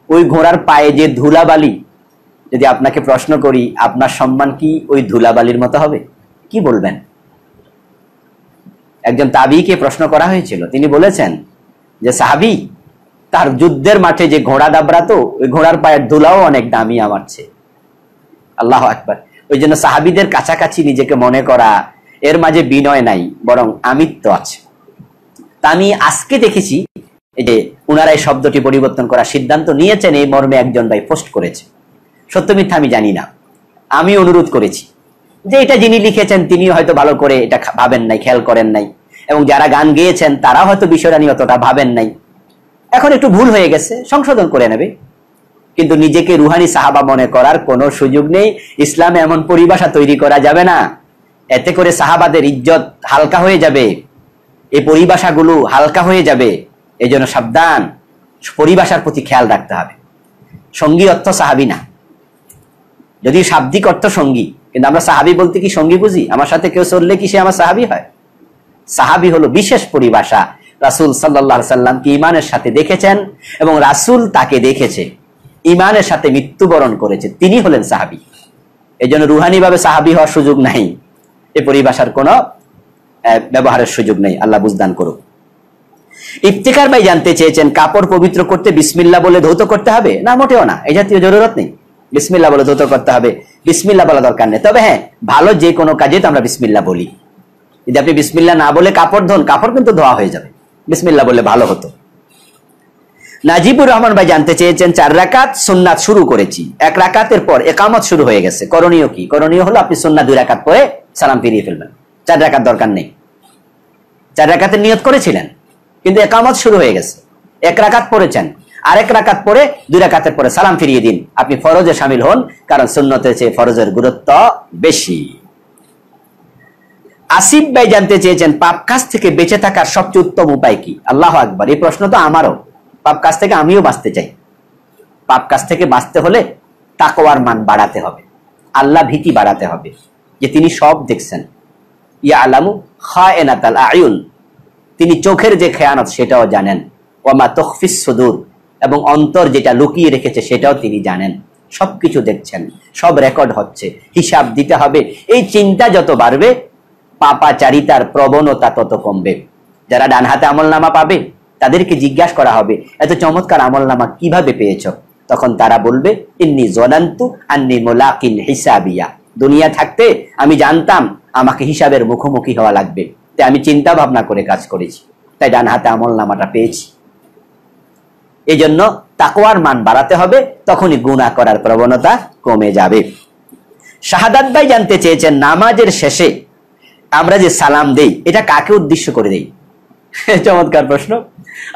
ওই ঘোড়ার পায়ে যে ধুলাবালি, যদি আপনাকে প্রশ্ন করি আপনার সম্মান কি ওই ধুলাবালির মতো হবে? কি বলবেন? একজন তাবিকে প্রশ্ন করা হয়েছিল, তিনি বলেছেন যে সাহাবী, তার যুদ্ধের মাঠে যে ঘোড়া দাবড়াতো, ওই ঘোড়ার পায়ের ধুলাও অনেক দামি আমার চেয়ে। আল্লাহু আকবার। ওই জন্য সাহাবীদের কাছাকাছি নিজেকে মনে করা, এর মাঝে বিনয় নাই, বরং আমিত্ব আছে। তা আমি আজকে দেখেছি যে উনারা এই শব্দটি পরিবর্তন করার সিদ্ধান্ত নিয়েছেন, এই মর্মে একজন ভাই পোস্ট করেছে। সত্য মিথ্যা আমি জানি না, আমি অনুরোধ করেছি যে এটা যিনি লিখেছেন তিনি হয়তো ভালো করে এটা ভাবেন নাই, খেয়াল করেন নাই, এবং যারা গান গেয়েছেন তারা হয়তো বিষয়টা নিয়ে অতটা ভাবেন নাই। এখন একটু ভুল হয়ে গেছে, সংশোধন করে নেবে, কিন্তু নিজেকে রুহানি সাহাবা মনে করার কোনো সুযোগ নেই। ইসলামে এমন পরিভাষা তৈরি করা যাবে না, এতে করে সাহাবাদের ইজ্জত হালকা হয়ে যাবে, এই পরিভাষাগুলো হালকা হয়ে যাবে। এই জন্য সাবধান, পরিভাষার প্রতি খেয়াল রাখতে হবে। সঙ্গী অর্থ সাহাবি না, যদি শাব্দিক অর্থ সঙ্গী, কিন্তু আমরা সাহাবি বলতে কি সঙ্গী বুঝি? আমার সাথে কেউ চললে কি সে আমার সাহাবি হয়? সাহাবি হলো বিশেষ পরিভাষা। রাসূল সাল্লাল্লাহু আলাইহি সাল্লাম কি ঈমানের সাথে দেখেছেন এবং রাসূল তাকে দেখেছে, ঈমানের সাথে মৃত্যুবরণ করেছে, তিনি হলেন সাহাবি। এই জন্য রুহানি ভাবে সাহাবি হওয়ার সুযোগ নাই, এই পরিভাষার কোনো ব্যবহারের সুযোগ নেই। আল্লাহ বুঝদান করুক। ইফতিখার ভাই জানতে চেয়েছেন, কাপড় পবিত্র করতে বিসমিল্লাহ বলে ধৌত করতে হবে? না, মোটেও না, এই জাতীয় জরুরত নেই। বিসমিল্লাহ বলে ধৌত করতে হবে, বিসমিল্লাহ বলা দরকার নেই। তবে হ্যাঁ, ভালো যে কোনো কাজে তো আমরা বিসমিল্লাহ বলি। যদি আপনি বিসমিল্লাহ না বলে কাপড় ধোন, কাপড় কিন্তু ধোয়া হয়ে যাবে। বিসমিল্লাহ বললে ভালো হতো। নাজিবুর রহমান ভাই জানতে চেয়েছেন, 4 রাকাত সুন্নাত শুরু করেছি, 1 রাকাতের পর ইকামত শুরু হয়ে গেছে, করণীয় কি? করণীয় হলো আপনি সুন্নাত 2 রাকাত পরে সালাম ফিরিয়ে ফেলবেন। 4 রাকাত দরকার নেই। 4 রাকাতের নিয়ত করেছিলেন, কিন্তু ইকামত শুরু হয়ে গেছে, 1 রাকাত পড়েছেন, আরেক রাকাত পরে 2 রাকাতের পরে সালাম ফিরিয়ে দিন, আপনি ফরজে শামিল হন, কারণ সুন্নতের চেয়ে ফরজের গুরুত্ব বেশি। আসিফ ভাই জানতে চেয়েছেন, পাপ কাজ থেকে বেঁচে থাকার সবচেয়ে উত্তম উপায় কি? আল্লাহু আকবার, এই প্রশ্ন তো আমারও। পাপ কাজ থেকে আমিও বাঁচতে চাই। পাপ কাজ থেকে বাঁচতে হলে তাকওয়ার মান বাড়াতে হবে, আল্লাহ ভীতি বাড়াতে হবে, যে তিনি সব দেখছেন। ইয়ালামু খায়নাতাল আয়ুন, তিনি চোখের যে খেয়ানত সেটাও জানেন। ওয়ামা তুখফিস সুদূর, এবং অন্তর যেটা লুকিয়ে রেখেছে সেটাও তিনি জানেন। সবকিছু দেখছেন, সব রেকর্ড হচ্ছে, হিসাব দিতে হবে। এই চিন্তা যত বাড়বে, পাপাচারিতার প্রবণতা তত কমবে। যারা ডান হাতে আমলনামা পাবে তাদেরকে জিজ্ঞাসা করা হবে, এত চমৎকার আমলনামা কিভাবে পেয়েছ? তখন তারা বলবে, ইন্নী যানানতু আন্নী মুলাকিন হিসাবিয়া, দুনিয়া থাকতে আমি জানতাম আমাকে হিসাবের মুখোমুখি হওয়া লাগবে, তাই আমি চিন্তা ভাবনা করে কাজ করেছি, তাই ডান হাতে আমলনামাটা পেয়েছি। এই জন্য তাকওয়ার মান বাড়াতে হবে, তখনই গুনাহ করার প্রবণতা কমে যাবে। শাহাদাত ভাই জানতে চেয়েছেন, নামাজের শেষে আমরা যে সালাম দেই এটা কাকে উদ্দেশ্য করে দেই? চমৎকার প্রশ্ন।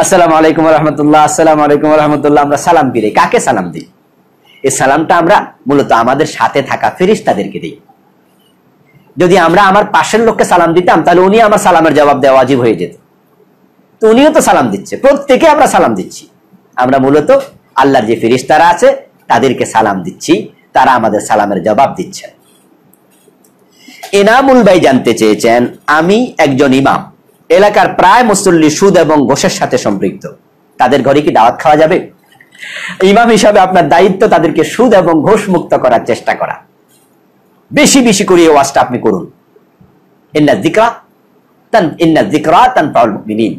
আসসালামু আলাইকুম ওয়া রাহমাতুল্লাহ, আসসালামু আলাইকুম ওয়া রাহমাতুল্লাহ, আমরা সালাম ফিরাই, কাকে সালাম দিই? এই সালামটা আমরা মূলত আমাদের সাথে থাকা ফেরেশতাদেরকে দিই। যদি আমরা আমার পাশের লোককে সালাম দিতাম, তাহলে উনি আমার সালামের জবাব দেওয়া ওয়াজিব হয়ে যেত। তো উনিও তো সালাম দিচ্ছে, প্রত্যেকে আমরা সালাম দিচ্ছি। আমরা মূলত আল্লাহর যে ফেরেশতারা আছে তাদেরকে সালাম দিচ্ছি, তারা আমাদের সালামের জবাব দিচ্ছেন। এনামুল ভাই জানতে চেয়েছেন, আমি একজন ইমাম, এলাকার প্রায় মুসল্লি সুদ এবং ঘোষের সাথে সম্পৃক্ত, তাদের ঘরে কি দাওয়াত খাওয়া যাবে? ইমাম হিসাবে আপনার দায়িত্ব তাদেরকে সুদ এবং ঘোষ মুক্ত করার চেষ্টা করা। বেশি বেশি করে এই ওয়াজটা আপনি করুন। ইন্না যিকরা তানফাউল মুমিনিন,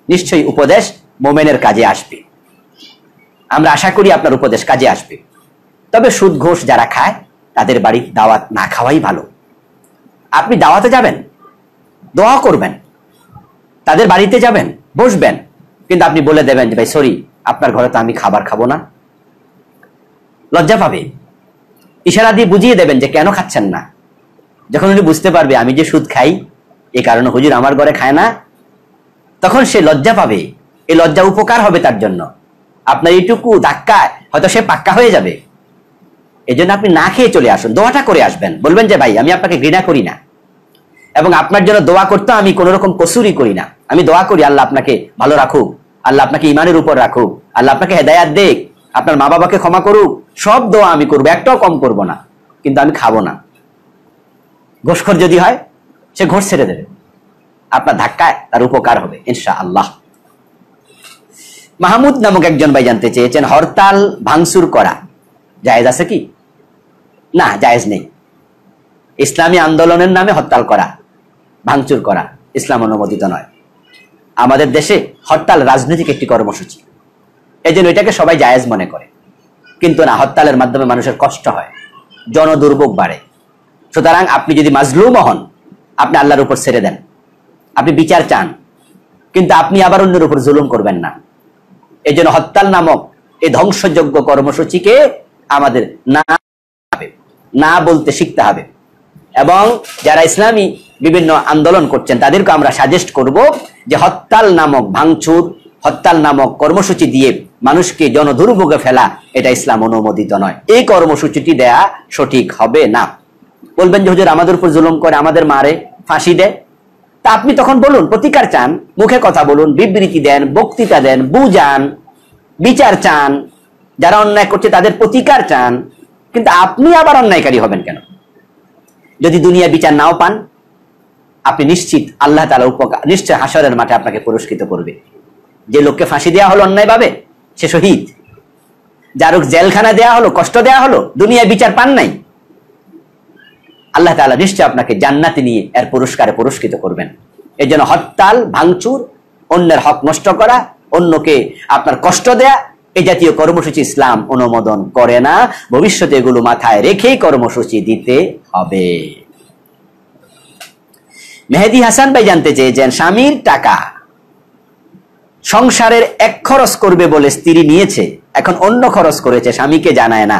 নিশ্চয়ই উপদেশ মুমিনের কাজে আসবে। আমরা আশা করি আপনার উপদেশ কাজে আসবে। তবে সুদ ঘোষ যারা খায় তাদের বাড়ি দাওয়াত না খাওয়াই ভালো। আপনি দাওয়াতে যাবেন, দোয়া করবেন, তাদের বাড়িতে যাবেন, বসবেন, কিন্তু আপনি বলে দেবেন যে ভাই সরি, আপনার ঘরে তো আমি খাবার খাবো না। লজ্জা পাবে। ইশারা দিয়ে বুঝিয়ে দেবেন যে কেন খাচ্ছেন না। যখন উনি বুঝতে পারবে আমি যে সুদ খাই, এই কারণে হুজুর আমার ঘরে খায় না, তখন সে লজ্জা পাবে। এই লজ্জা উপকার হবে তার জন্য। আপনার এইটুকু ধাক্কায় হয়তো সে পাক্কা হয়ে যাবে। এই জন্য আপনি না খেয়ে চলে আসুন, দোয়াটা করে আসবেন, বলবেন যে ভাই আমি আপনাকে ঘৃণা করি না, এবং আপনার জন্য দোয়া করতে আমি কোন রকম কসুরি করি না। আমি দোয়া করি আল্লাহ আপনাকে ভালো রাখুক, আল্লাহ আপনাকে ইমানের উপর রাখুক, আল্লাহ আপনাকে হেদায়াত দেখ, আপনার মা বাবাকে ক্ষমা করুক, সব দোয়া আমি করবো, একটাও কম করব না, কিন্তু আমি খাবো না। ঘোষখোর যদি হয় সে ঘোষ ছেড়ে দেবে, আপনার ধাক্কায় তার উপকার হবে ইনশাআল্লাহ। মাহমুদ নামক একজন ভাই জানতে চেয়েছেন, হরতাল ভাঙচুর করা জায়েজ আছে কি? না, জায়েজ নেই। ইসলামী আন্দোলনের নামে হরতাল করা, ভাঙচুর করা ইসলাম অনুমোদিত নয়। আমাদের দেশে হরতাল রাজনৈতিক একটি কর্মসূচি, এই জন্য এটাকে সবাই জায়েজ মনে করে, কিন্তু না, হরতালের মাধ্যমে মানুষের কষ্ট হয়, জনদুর্ভোগ বাড়ে। সুতরাং আপনি যদি মাজলুম হন, আপনি আল্লাহর উপর ছেড়ে দেন, আপনি বিচার চান, কিন্তু আপনি আবার অন্যের উপর জুলুম করবেন না। এই জন্য হরতাল নামক এই ধ্বংসযোগ্য কর্মসূচিকে আমাদের না বলতে শিখতে হবে। এবং যারা ইসলামী বিভিন্ন আন্দোলন করছেন তাদেরকে আমরা সাজেস্ট করব যে হরতাল নামক ভাঙচুর, হরতাল নামক কর্মসূচি দিয়ে মানুষকে জনদুর্ভোগে ফেলা, এটা ইসলাম অনুমোদিত নয়। এই কর্মসূচিটি দেয়া সঠিক হবে না। বলবেন যে হুজুর আমাদের উপর জুলুম করে, আমাদের মারে, ফাঁসি দেয়, তা আপনি তখন বলুন, প্রতিকার চান, মুখে কথা বলুন, বিবৃতি দেন, বক্তৃতা দেন, বুঝান, বিচার চান, যারা অন্যায় করছে তাদের প্রতিকার চান। কিন্তু আপনি আবার অন্যায়কারী হবেন কেন? যদি দুনিয়া বিচার নাও পান, আপনি নিশ্চিত আল্লাহ তাআলা নিশ্চয় হাশরের মাঠে আপনাকে পুরস্কৃত করবে। যে লোককে ফাঁসি দেওয়া হলো অন্যায় ভাবে, সে শহীদ। যার জেলখানা দেওয়া হলো, কষ্ট দেওয়া হলো, দুনিয়ায় বিচার পান নাই, আল্লাহ তাআলা নিশ্চয় আপনাকে জান্নাতে নিয়ে এর পুরস্কারে পুরস্কৃত করবেন। এর জন্য হরতাল, ভাঙচুর, অন্যের হক নষ্ট করা, অন্যকে আপনার কষ্ট দেয়া, এই জাতীয় কর্মসূচি ইসলাম অনুমোদন করে না। ভবিষ্যতে এগুলো মাথায় রেখেই কর্মসূচি দিতে হবে। মেহেদী হাসান ভাই জানতে চেয়েছেন, স্বামীর টাকা সংসারের এক খরচ করবে বলে স্ত্রী নিয়েছে, এখন অন্য খরচ করেছে, স্বামীকে জানায় না,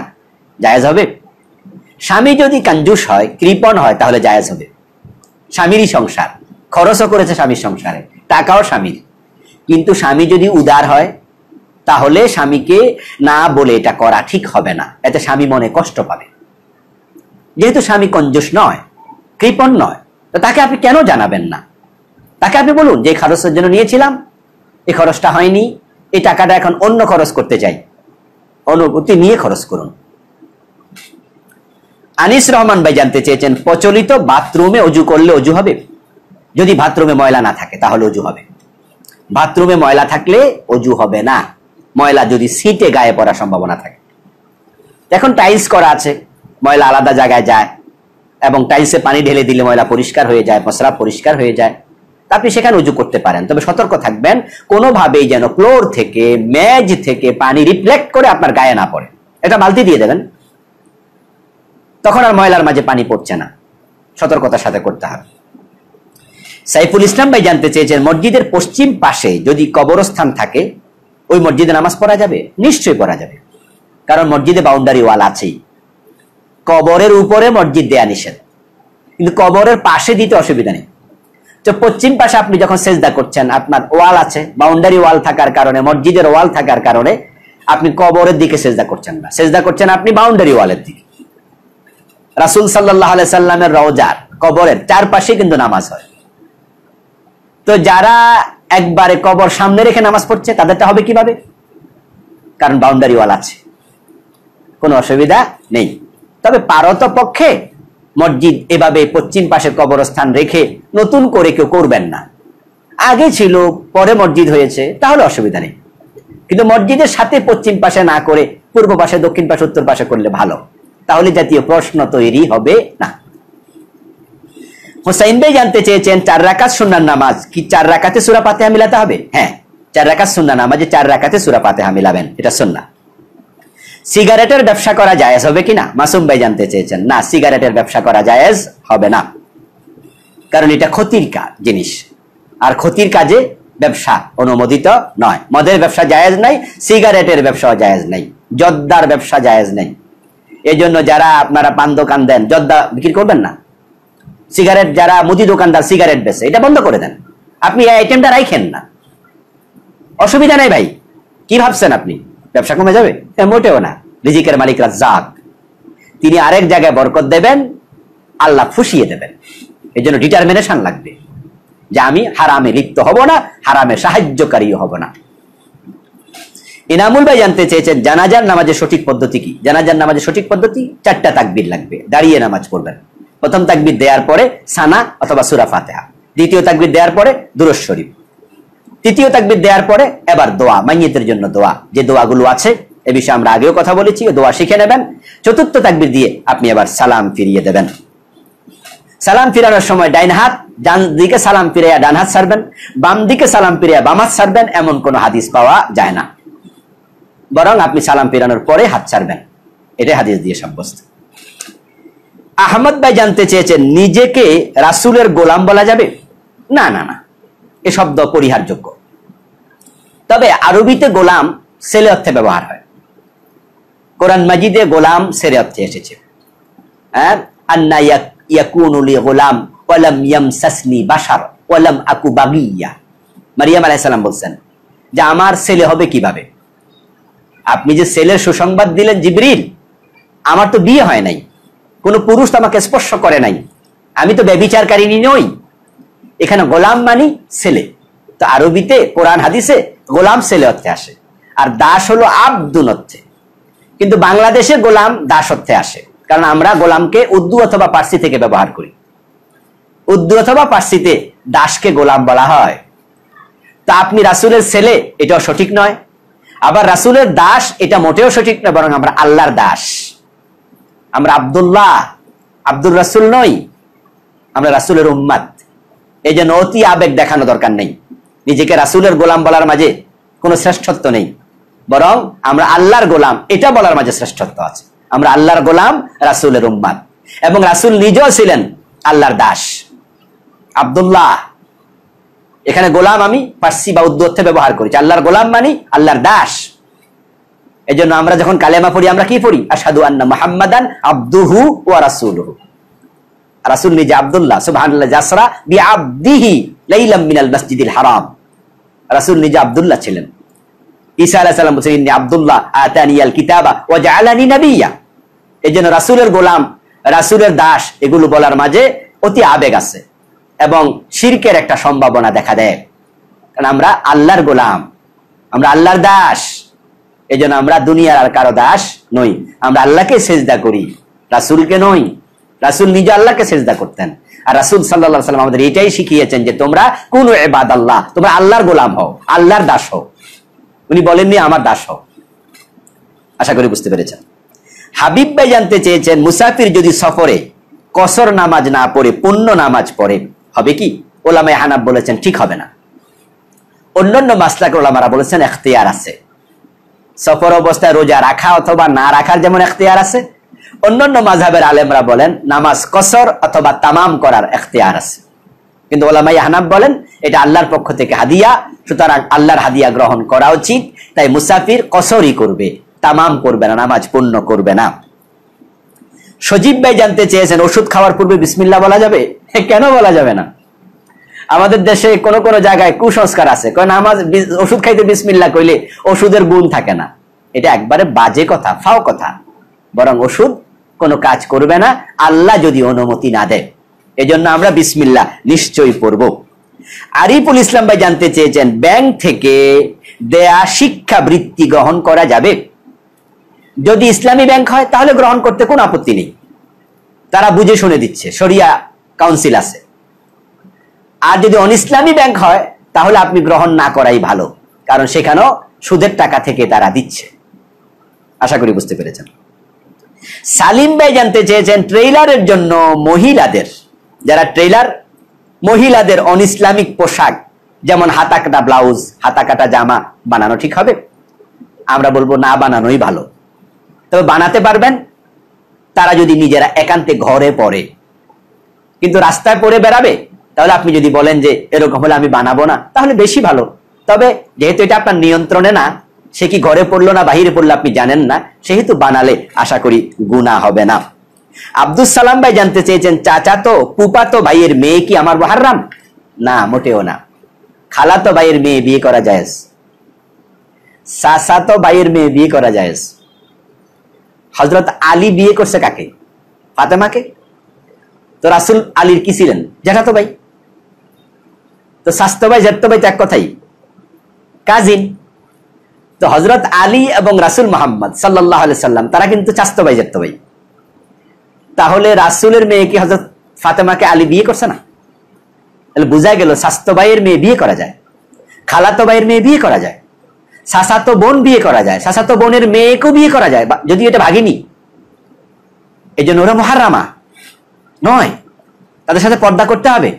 জায়েজ হবে? স্বামী যদি কঞ্জুস হয়, কৃপণ হয়, তাহলে জায়েজ হবে। স্বামীরই সংসার, খরচও করেছে স্বামীর সংসারে, টাকাও স্বামীর। কিন্তু স্বামী যদি উদার হয়, তাহলে স্বামীকে না বলে এটা করা ঠিক হবে না, এতে স্বামী মনে কষ্ট পাবে। যেহেতু স্বামী কঞ্জুস নয়, কৃপণ নয়, তো তাকে আপনি কেন জানাবেন না? তাকে আপনি বলুন যে খরচের জন্য নিয়েছিলাম, এই খরচটা হয়নি, এই টাকাটা এখন অন্য খরচ করতে চাই, অনুভূতি নিয়ে খরচ করুন। আনিস রহমান ভাই জানতে চেয়েছেন, প্রচলিত বাথরুমে অজু করলে অজু হবে? যদি বাথরুমে ময়লা না থাকে তাহলে অজু হবে। বাথরুমে ময়লা থাকলে অজু হবে না, ময়লা যদি সিটে গায়ে পড়ার সম্ভাবনা থাকে। এখন টাইলস করা আছে, ময়লা আলাদা জায়গায় যায়, এবং টাইলসে পানি ঢেলে দিলে ময়লা পরিষ্কার হয়ে যায়, প্রস্রাব পরিষ্কার হয়ে যায়, আপনি সেখানে উজু করতে পারেন। তবে সতর্ক থাকবেন, কোনোভাবেই যেন ফ্লোর থেকে, মেজ থেকে পানি রিফ্লেক্ট করে আপনার গায়ে না পড়ে। এটা বালতি দিয়ে দেবেন, তখন আর ময়লার মাঝে পানি পড়ছে না। সতর্কতার সাথে করতে হবে। সাইফুল ইসলাম ভাই জানতে চেয়েছেন, মসজিদের পশ্চিম পাশে যদি কবরস্থান থাকে, ওই মসজিদে নামাজ পড়া যাবে? নিশ্চয়ই পড়া যাবে, কারণ মসজিদে বাউন্ডারি ওয়াল আছেই। কবরের উপরে মসজিদ দেয়া নিষেধ, কিন্তু কবরের পাশে দিতে অসুবিধা নেই। তো পশ্চিম পাশে আপনি যখন সেজদা করছেন, আপনার ওয়াল আছে, বাউন্ডারি ওয়াল থাকার কারণে, মসজিদের ওয়াল থাকার কারণে আপনি কবরের দিকে সেজদা করছেন না, সেজদা করছেন আপনি বাউন্ডারি ওয়ালের দিকে। রাসূল সাল্লাল্লাহু আলাইহি সাল্লামের রওজার কবরের চারপাশে কিন্তু নামাজ হয়। তো যারা একবারে কবর সামনে রেখে নামাজ পড়ছে, তাদেরটা হবে কিভাবে? কারণ বাউন্ডারি ওয়াল আছে, কোনো অসুবিধা নেই। তবে পারতপক্ষে মসজিদ এভাবে পশ্চিম পাশে কবরস্থান রেখে নতুন করে কেউ করবেন না। আগে ছিল, পরে মসজিদ হয়েছে, তাহলে অসুবিধা নেই। কিন্তু মসজিদের সাথে পশ্চিম পাশে না করে পূর্ব পাশে, দক্ষিণ পাশে, উত্তর পাশে করলে ভালো, তাহলে জাতীয় প্রশ্ন তৈরি হবে না। হোসাইন ভাই জানতে চেয়েছেন, 4 রাকাত সুন্নাত নামাজ কি 4 রাকাতে সূরা ফাতিহা মিলাতে হবে? হ্যাঁ, 4 রাকাত সুন্নাত নামাজে 4 রাকাতে সূরা ফাতিহা মিলাবেন, এটা সুন্নাহ। সিগারেটের ব্যবসা করা জায়েজ হবে কিনা? মাসুম ভাই জানতে চেয়েছেন, না, সিগারেটের ব্যবসা করা জায়েজ হবে না, কারণ এটা ক্ষতির জিনিস, আর ক্ষতির কাজে ব্যবসা অনুমোদিত নয়। মদের ব্যবসা জায়েজ নাই, সিগারেটের ব্যবসা জায়েজ নাই, জর্দার ব্যবসা জায়েজ নাই। এই জন্য যারা আপনারা পান দোকান দেন, জর্দা বিক্রি করবেন না। সিগারেট যারা মুদি দোকানদার সিগারেট বেচে, এটা বন্ধ করে দেন। আপনি এই আইটেমটা রাখেন না, অসুবিধা নাই ভাই। কি ভাবছেন আপনি ব্যবসা কমে যাবে? মোটেও না। রিজিকের মালিক রাজ্জাক, তিনি আরেক জায়গায় বরকত দেবেন, আল্লাহ ফুসিয়ে দেবেন। এই জন্য ডিটারমিনেশন লাগবে যে আমি হারামে লিপ্ত হব না, হারামে সাহায্যকারীও হব না। ইনামুল ভাই জানতে চেয়েছেন, জানাজার নামাজের সঠিক পদ্ধতি কি? জানাজার নামাজের সঠিক পদ্ধতি, 4টা তাকবীর লাগবে, দাঁড়িয়ে নামাজ পড়বেন। প্রথম তাকবীর দেওয়ার পরে সানা অথবা সূরা ফাতিহা, দ্বিতীয় তাকবীর দেওয়ার পরে দুরূদ শরীফ, তৃতীয় তাকবীর দেওয়ার পরে এবার দোয়া, মাইয়িতের জন্য দোয়া, যে দোয়াগুলো আছে এ বিষয়ে আমরা আগেও কথা বলেছি, দোয়া শিখে নেবেন। চতুর্থ তাকবীর দিয়ে আপনি এবার সালাম ফিরিয়ে দেবেন। সালাম ফিরানোর সময় ডাইন হাত ডান দিকে সালাম ফিরিয়ে ডান হাত ছাড়বেন, বাম দিকে সালাম ফিরিয়ে বাম হাত ছাড়বেন, এমন কোন হাদিস পাওয়া যায় না। বরং আপনি সালাম ফিরানোর পরে হাত ছাড়বেন, এটা হাদিস দিয়ে সাব্যস্ত। আহমদ ভাই জানতে চেয়েছেন, নিজেকে রাসূলের গোলাম বলা যাবে? না না না, এ শব্দ পরিহারযোগ্য। তবে আরবিতে গোলাম ছেলে অর্থে ব্যবহার হয়, কোরআন মাজিদে গোলাম ছেলে অর্থে এসেছে। আন্না ইয়াকুনু লি গোলাম ওয়া লাম ইয়ামসাসনি বাশার ওয়া লাম আকু বাগিয়া। মারিয়াম আলাইহিস সালাম বলছেন যে আমার ছেলে হবে কিভাবে, আপনি যে ছেলের সুসংবাদ দিলেন জিবরিল, আমার তো বিয়ে হয় নাই, কোনো পুরুষ তো আমাকে স্পর্শ করে নাই, আমি তো ব্যভিচারকারিনী নই। এখানে গোলাম মানি ছেলে, তো আরবিতে কোরআন হাদিসে গোলাম ছেলে অর্থে আসে, আর দাস হলো আব্দুন অর্থে। কিন্তু বাংলাদেশে গোলাম দাস অর্থে আসে, কারণ আমরা গোলামকে উর্দু অথবা পার্সি থেকে ব্যবহার করি। উর্দু অথবা পার্সিতে দাসকে গোলাম বলা হয়। তা আপনি রাসূলের ছেলে, এটাও সঠিক নয়। আবার রাসূলের দাস, এটা মোটেও সঠিক নয়, বরং আমরা আল্লাহর দাস। আমরা আব্দুল্লাহ, আব্দুর রাসূল নই, আমরা রাসূলের উম্মত। এই জন্য অতি আবেগ দেখানো দরকার নেই, নিজেকে রাসূলের গোলাম বলার মাঝে কোনো শ্রেষ্ঠত্ব নেই, বরং আমরা আল্লাহর গোলাম এটা বলার মাঝে শ্রেষ্ঠত্ব আছে। আমরা আল্লাহর গোলাম, রাসূলের উম্মত, এবং রাসূল নিজেও ছিলেন আল্লাহর দাস। আব্দুল্লাহ, এখানে গোলাম আমি পার্সি বা উর্দু অর্থে ব্যবহার করেছি, আল্লাহর গোলাম মানি আল্লাহর দাস। এই জন্য আমরা যখন কালেমা পড়ি আমরা কি পড়ি? আশহাদু আন্না মুহাম্মাদান আবদুহু ওয়া রাসূলুহু। রাসূল নিজে আব্দুল্লাহ, সুবহানাল্লাহ জাসরা বিআবদিহি লাইলাম মিনাল মাসজিদিল হারাম। রাসূল নিজে আব্দুল্লাহ ছিলেন। ঈসা আলাইহিস সালাম বলেন ইন্নী আব্দুল্লাহ আতানিয়াল কিতাবা ওয়া জাআলানি নাবিয়্যা। এজন্য রাসূলের গোলাম, রাসূলের দাস, এগুলো বলার মাঝে অতি আবেগ আছে এবং শিরকের একটা সম্ভাবনা দেখা দেয়। কারণ আমরা আল্লাহর গোলাম, আমরা আল্লাহর দাস। এজন্য আমরা দুনিয়ার আর কারো দাস নই, আমরা আল্লাহকে সেজদা করি, রাসূলকে নই। রাসূল নিজে আল্লাহকে সেজদা করতেন, আর রাসূল সাল্লাল্লাহু আলাইহি ওয়াসাল্লাম আমাদের এটাই শিখিয়েছেন যে তোমরা কুনু ইবাদাল্লাহ, তোমরা আল্লাহর গোলাম হও, আল্লাহর দাস হও। উনি বলেননি আমার দাস হও। আশা করি বুঝতে পেরেছেন। হাবিব ভাই জানতে চেয়েছেন, মুসাফির যদি সফরে কসর নামাজ না পড়ে পূর্ণ নামাজ পড়ে হবে কি? ওলামায়ে হানাফ বলেছেন ঠিক হবে না। অন্যান্য মাসলাক ওলামারা বলেছেন ইখতিয়ার আছে। সফর অবস্থায় রোজা রাখা অথবা না রাখার যেমন ইখতিয়ার আছে, অন্যান্য মাযহাবের আলেমরা বলেন নামাজ কসর অথবা তামাম করার ইখতিয়ার আছে। কিন্তু ওলামায়ে হানাফ বলেন এটা আল্লাহর পক্ষ থেকে হাদিয়া, সুতরাং আল্লাহর হাদিয়া গ্রহণ করা উচিত। তাই মুসাফির কসরই করবে, তামাম করবে না, নামাজ পূর্ণ করবে না। সজীব ভাই জানতে চেয়েছেন, ওষুধ খাওয়ার পূর্বে বিসমিল্লাহ বলা যাবে? কেন বলা যাবে না? আমাদের দেশে কোন কোন জায়গায় কুসংস্কার আছে, নামাজ ওষুধ খাইতে বিসমিল্লাহ কইলে ওষুধের গুণ থাকে না। এটা একবারে বাজে কথা, ফাও কথা। বরং ওষুধ কোনো কাজ করবে না আল্লাহ যদি অনুমতি না দেয়। এজন্য আমরা বিসমিল্লাহ নিশ্চয়ই পড়ব। আরিফুল ইসলাম ভাই জানতে চেয়েছেন, ব্যাংক থেকে দেয়া শিক্ষা বৃত্তি গ্রহণ করা যাবে? যদি ইসলামী ব্যাংক হয় তাহলে গ্রহণ করতে কোনো আপত্তি নেই, তারা বুঝে শুনে দিচ্ছে, শরিয়া কাউন্সিল আছে। আর যদি অনিসলামী ব্যাংক হয় তাহলে আপনি গ্রহণ না করাই ভালো, কারণ সেখানেও সুদের টাকা থেকে তারা দিচ্ছে। আশা করি বুঝতে পেরেছেন। সালিম ভাই জানতে চেয়েছেন, ট্রেইলারের জন্য মহিলাদের, যারা ট্রেইলার, মহিলাদের অনিসলামিক পোশাক যেমন হাতা কাটা ব্লাউজ, হাতা কাটা জামা বানানো ঠিক হবে? আমরা বলবো না, বানানোই ভালো। তবে বানাতে পারবেন তারা যদি নিজেরা একান্তে ঘরে পড়ে। কিন্তু রাস্তায় পড়ে বেড়াবে, তাহলে আপনি যদি বলেন যে এরকম হলে আমি বানাবো না, তাহলে বেশি ভালো। তবে যেহেতু এটা আপনার নিয়ন্ত্রণে না, সে কি ঘরে পড়লো না বাহিরে পড়লো আপনি জানেন না, সেহেতু বানালে আশা করি গুনাহ হবে না। আব্দুস সালাম ভাই জানতে চেয়েছেন, চাচাতো ফুফাতো ভাইয়ের মেয়ে কি আমার মুহাররম? না, মোটেও না। খালাতো ভাইয়ের মেয়ে বিয়ে করা জায়েজ, চাচাতো ভাইয়ের মেয়ে বিয়ে করা জায়েজ। হযরত আলী বিয়ে করছে কাকে? ফাতেমাকে। তো রাসূল আলীর কি ছিলেন? জ্যাঠাতো ভাই। তো স্বাস্থ্য ভাই জ্যাঠতো ভাই তো এক কথাই, কাজিন। তো হযরত আলী এবং রাসূল মুহাম্মদ সাল্লাল্লাহু আলাইহি সাল্লাম তারা কিন্তু চাচাতো ভাই জ্যাঠতো ভাই। তাহলে রাসূলের মেয়ে কি হযরত ফাতেমাকে আলী বিয়ে করছে না? তাহলে বোঝা গেল স্বাস্থ্য ভাইয়ের মেয়ে বিয়ে করা যায়, খালাতো ভাইয়ের মেয়ে বিয়ে করা যায়, চাচাতো বোন বিয়ে করা যায়, চাচাতো বোনের মেয়েকেও বিয়ে করা যায়, যদি এটা ভাগিনী। এই জন্য ওরা মুহাররামা নয়, তাদের সাথে পর্দা করতে হবে।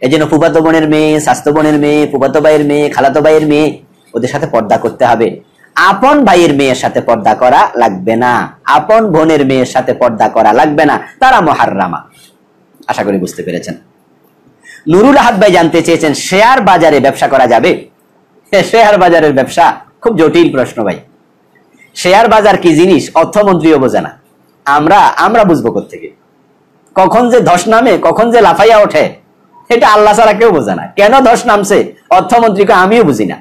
এই জন্য ফুফাতো বোনের মেয়ে, স্বাস্থ্য বোনের মেয়ে, ফুফাতো ভাইয়ের মেয়ে, খালাতো ভাইয়ের মেয়ে, ওদের সাথে পর্দা করতে হবে। আপন ভাইয়ের মেয়ের সাথে পর্দা করা লাগবে না, আপন বোনের মেয়ের সাথে পর্দা করা লাগবে না, তারা মুহাররামা। আশা করি বুঝতে পেরেছেন। নুরুল আহাদ ভাই জানতে চেয়েছেন, শেয়ার বাজারে ব্যবসা করা যাবে? শেয়ার বাজারের ব্যবসা খুব জটিল প্রশ্ন ভাই। শেয়ার বাজার কি জিনিস অর্থমন্ত্রীও বোঝে না, আমরা বুঝবো কোত্থেকে? কখন যে ধস নামে, কখন যে লাফাইয়া ওঠে, এটা আল্লাহ ছাড়া কেউ বোঝে না। কেন ধস নামছে অর্থমন্ত্রীকে আমিও বুঝি না।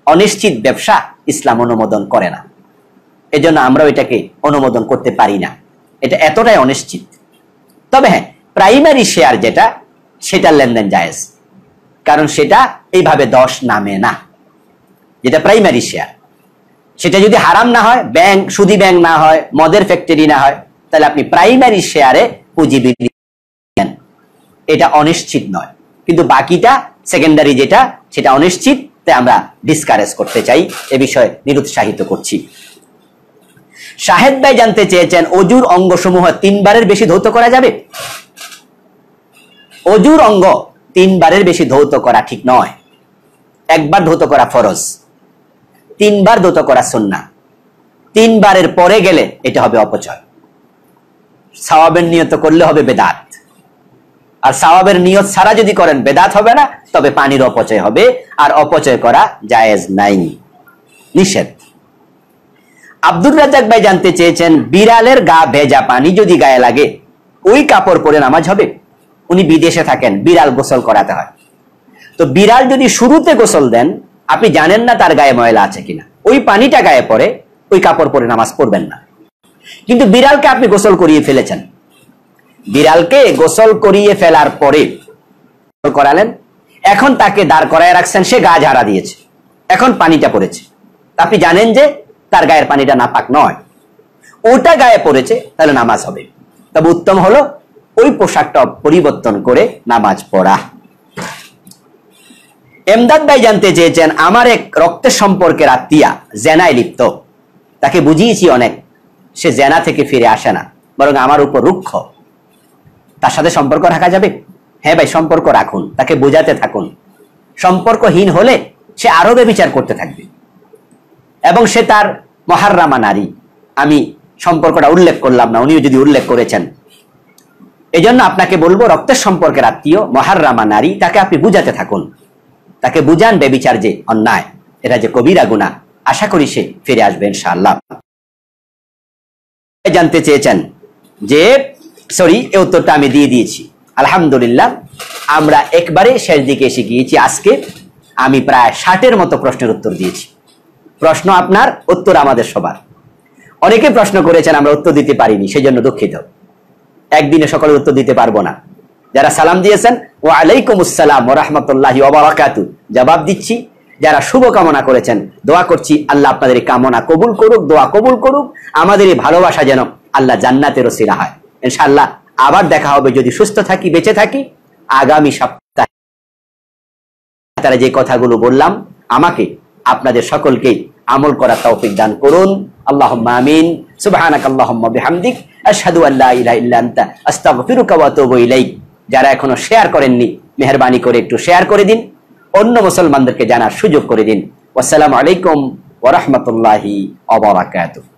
অনিশ্চিত ব্যবসা ইসলাম অনুমোদন করে না, এজন্য আমরা এটাকে অনুমোদন করতে পারি না। এটা এতটাই অনিশ্চিত। তবে হ্যাঁ, প্রাইমারি শেয়ার যেটা, সেটার লেনদেন জায়েজ, কারণ সেটা এইভাবে 10 নামে না। যেটা প্রাইমারি শেয়ার, সেটা যদি হারাম না হয়, ব্যাংক সুদী ব্যাংক না হয়, মদের ফ্যাক্টরি না হয়, তাহলে আপনি প্রাইমারি শেয়ারে পুঁজি বিলি দেন, এটা অনিশ্চিত নয়। কিন্তু বাকিটা সেকেন্ডারি যেটা, সেটা অনিশ্চিত, তাই আমরা ডিসকারেজ করতে চাই, এ বিষয়ে নিরুৎসাহিত করছি। শাহেদ ভাই জানতে চেয়েছেন, অজুর অঙ্গসমূহ 3 বারের বেশি ধৌত করা যাবে? অজুর অঙ্গ 3 বারের বেশি ধৌত করা ঠিক নয়। 1 বার ধৌত করা ফরজ, 3 বার ধৌত করা সুন্নাহ। 3 বারের পরে গেলে এটা হবে অপচয়। সওয়াবের নিয়ত করলে হবে বেদাত, আর সওয়াবের নিয়ত ছাড়া যদি করেন বেদাত হবে না, তবে পানির অপচয় হবে, আর অপচয় করা জায়েজ নাই, নিষেধ। আব্দুর রাজ্জাক ভাই জানতে চেয়েছেন, বিড়ালের গা ভেজা পানি যদি গায়ে লাগে ওই কাপড় পরে নামাজ হবে? উনি বিদেশে থাকেন, বিড়াল গোসল করাতে হয়। তো বিড়াল যদি শুরুতে গোসল দেন, আপনি জানেন না তার গায়ে ময়লা আছে কিনা, ওই পানিটা গায়ে পড়ে, ওই কাপড় পরে নামাজ পড়বেন না। কিন্তু বিড়ালকে আপনি গোসল করিয়ে ফেলেছেন, বিড়ালকে গোসল করিয়ে ফেলার পরে করালেন, এখন তাকে দাঁড় করায় রাখছেন, সে গা ঝাড়া দিয়েছে, এখন পানিটা পড়েছে, আপনি জানেন যে তার গায়ের পানিটা নাপাক নয়, ওটা গায়ে পড়েছে, তাহলে নামাজ হবে। তবে উত্তম হলো ওই পোশাকটা পরিবর্তন করে নামাজ পড়া। এমদাদ ভাই জানতে চেয়েছেন, আমার এক রক্তের সম্পর্কের আত্মীয়া জেনায় লিপ্ত, তাকে বুঝিয়েছি অনেক, সে জেনা থেকে ফিরে আসে না, বরং আমার উপর রুক্ষ, তার সাথে সম্পর্ক রাখা যাবে? হ্যাঁ ভাই, সম্পর্ক রাখুন, তাকে বোঝাতে থাকুন। সম্পর্কহীন হলে সে আরো ব্যভিচার করতে থাকবে, এবং সে তার মুহাররামা নারী। আমি সম্পর্কটা উল্লেখ করলাম না, উনিও যদি উল্লেখ করেছেন। এজন্য আপনাকে বলবো, রক্তের সম্পর্কের আত্মীয় মুহাররামা নারী, তাকে আপনি বুঝাতে থাকুন, তাকে বুঝান ব্যভিচার যে অন্যায়, এটা যে কবিরা গুনাহ। আশা করি সে ফিরে আসবে ইনশাআল্লাহ। জানতে চেয়েছেন যে, সরি, এই উত্তরটা আমি দিয়ে দিয়েছি আলহামদুলিল্লাহ। আমরা একবারে শেষ দিকে এসে গিয়েছি। আজকে আমি প্রায় 60-এর মতো প্রশ্নের উত্তর দিয়েছি। প্রশ্ন আপনার, উত্তর আমাদের সবার। অনেকে প্রশ্ন করেছেন, আমরা উত্তর দিতে পারিনি, সেজন্য দুঃখিত। একদিনে সকলে উত্তর দিতে পারবো না। যারা সালাম দিয়েছেন, ওয়া আলাইকুমুস সালাম ওয়া রাহমাতুল্লাহি ওয়া বারাকাতুহু, জবাব দিচ্ছি। যারা শুভ কামনা করেছেন, দোয়া করছি আল্লাহ আপনাদের এই কামনা কবুল করুক, দোয়া কবুল করুক। আমাদের এই ভালোবাসা যেন আল্লাহ জান্নাতের ওসিলা হয় ইনশাআল্লাহ। আবার দেখা হবে যদি সুস্থ থাকি, বেঁচে থাকি, আগামী সপ্তাহে। তারা যে কথাগুলো বললাম, আমাকে আপনাদের সকলকে আমল করার তৌফিক দান করুন। আল্লাহুম্মা আমিন। সুবহানাকাল্লাহুম্মা বিহামদিক, আশহাদু আল্লা ইলাহা ইল্লা আনতা, আস্তাগফিরুকা ওয়া আতুবু ইলাইক। যারা এখনো শেয়ার করেননি, মেহেরবানি করে একটু শেয়ার করে দিন, অন্য মুসলমানদেরকে জানার সুযোগ করে দিন। আসসালামু আলাইকুম ওয়া রাহমাতুল্লাহি ওয়া বারাকাতুহু।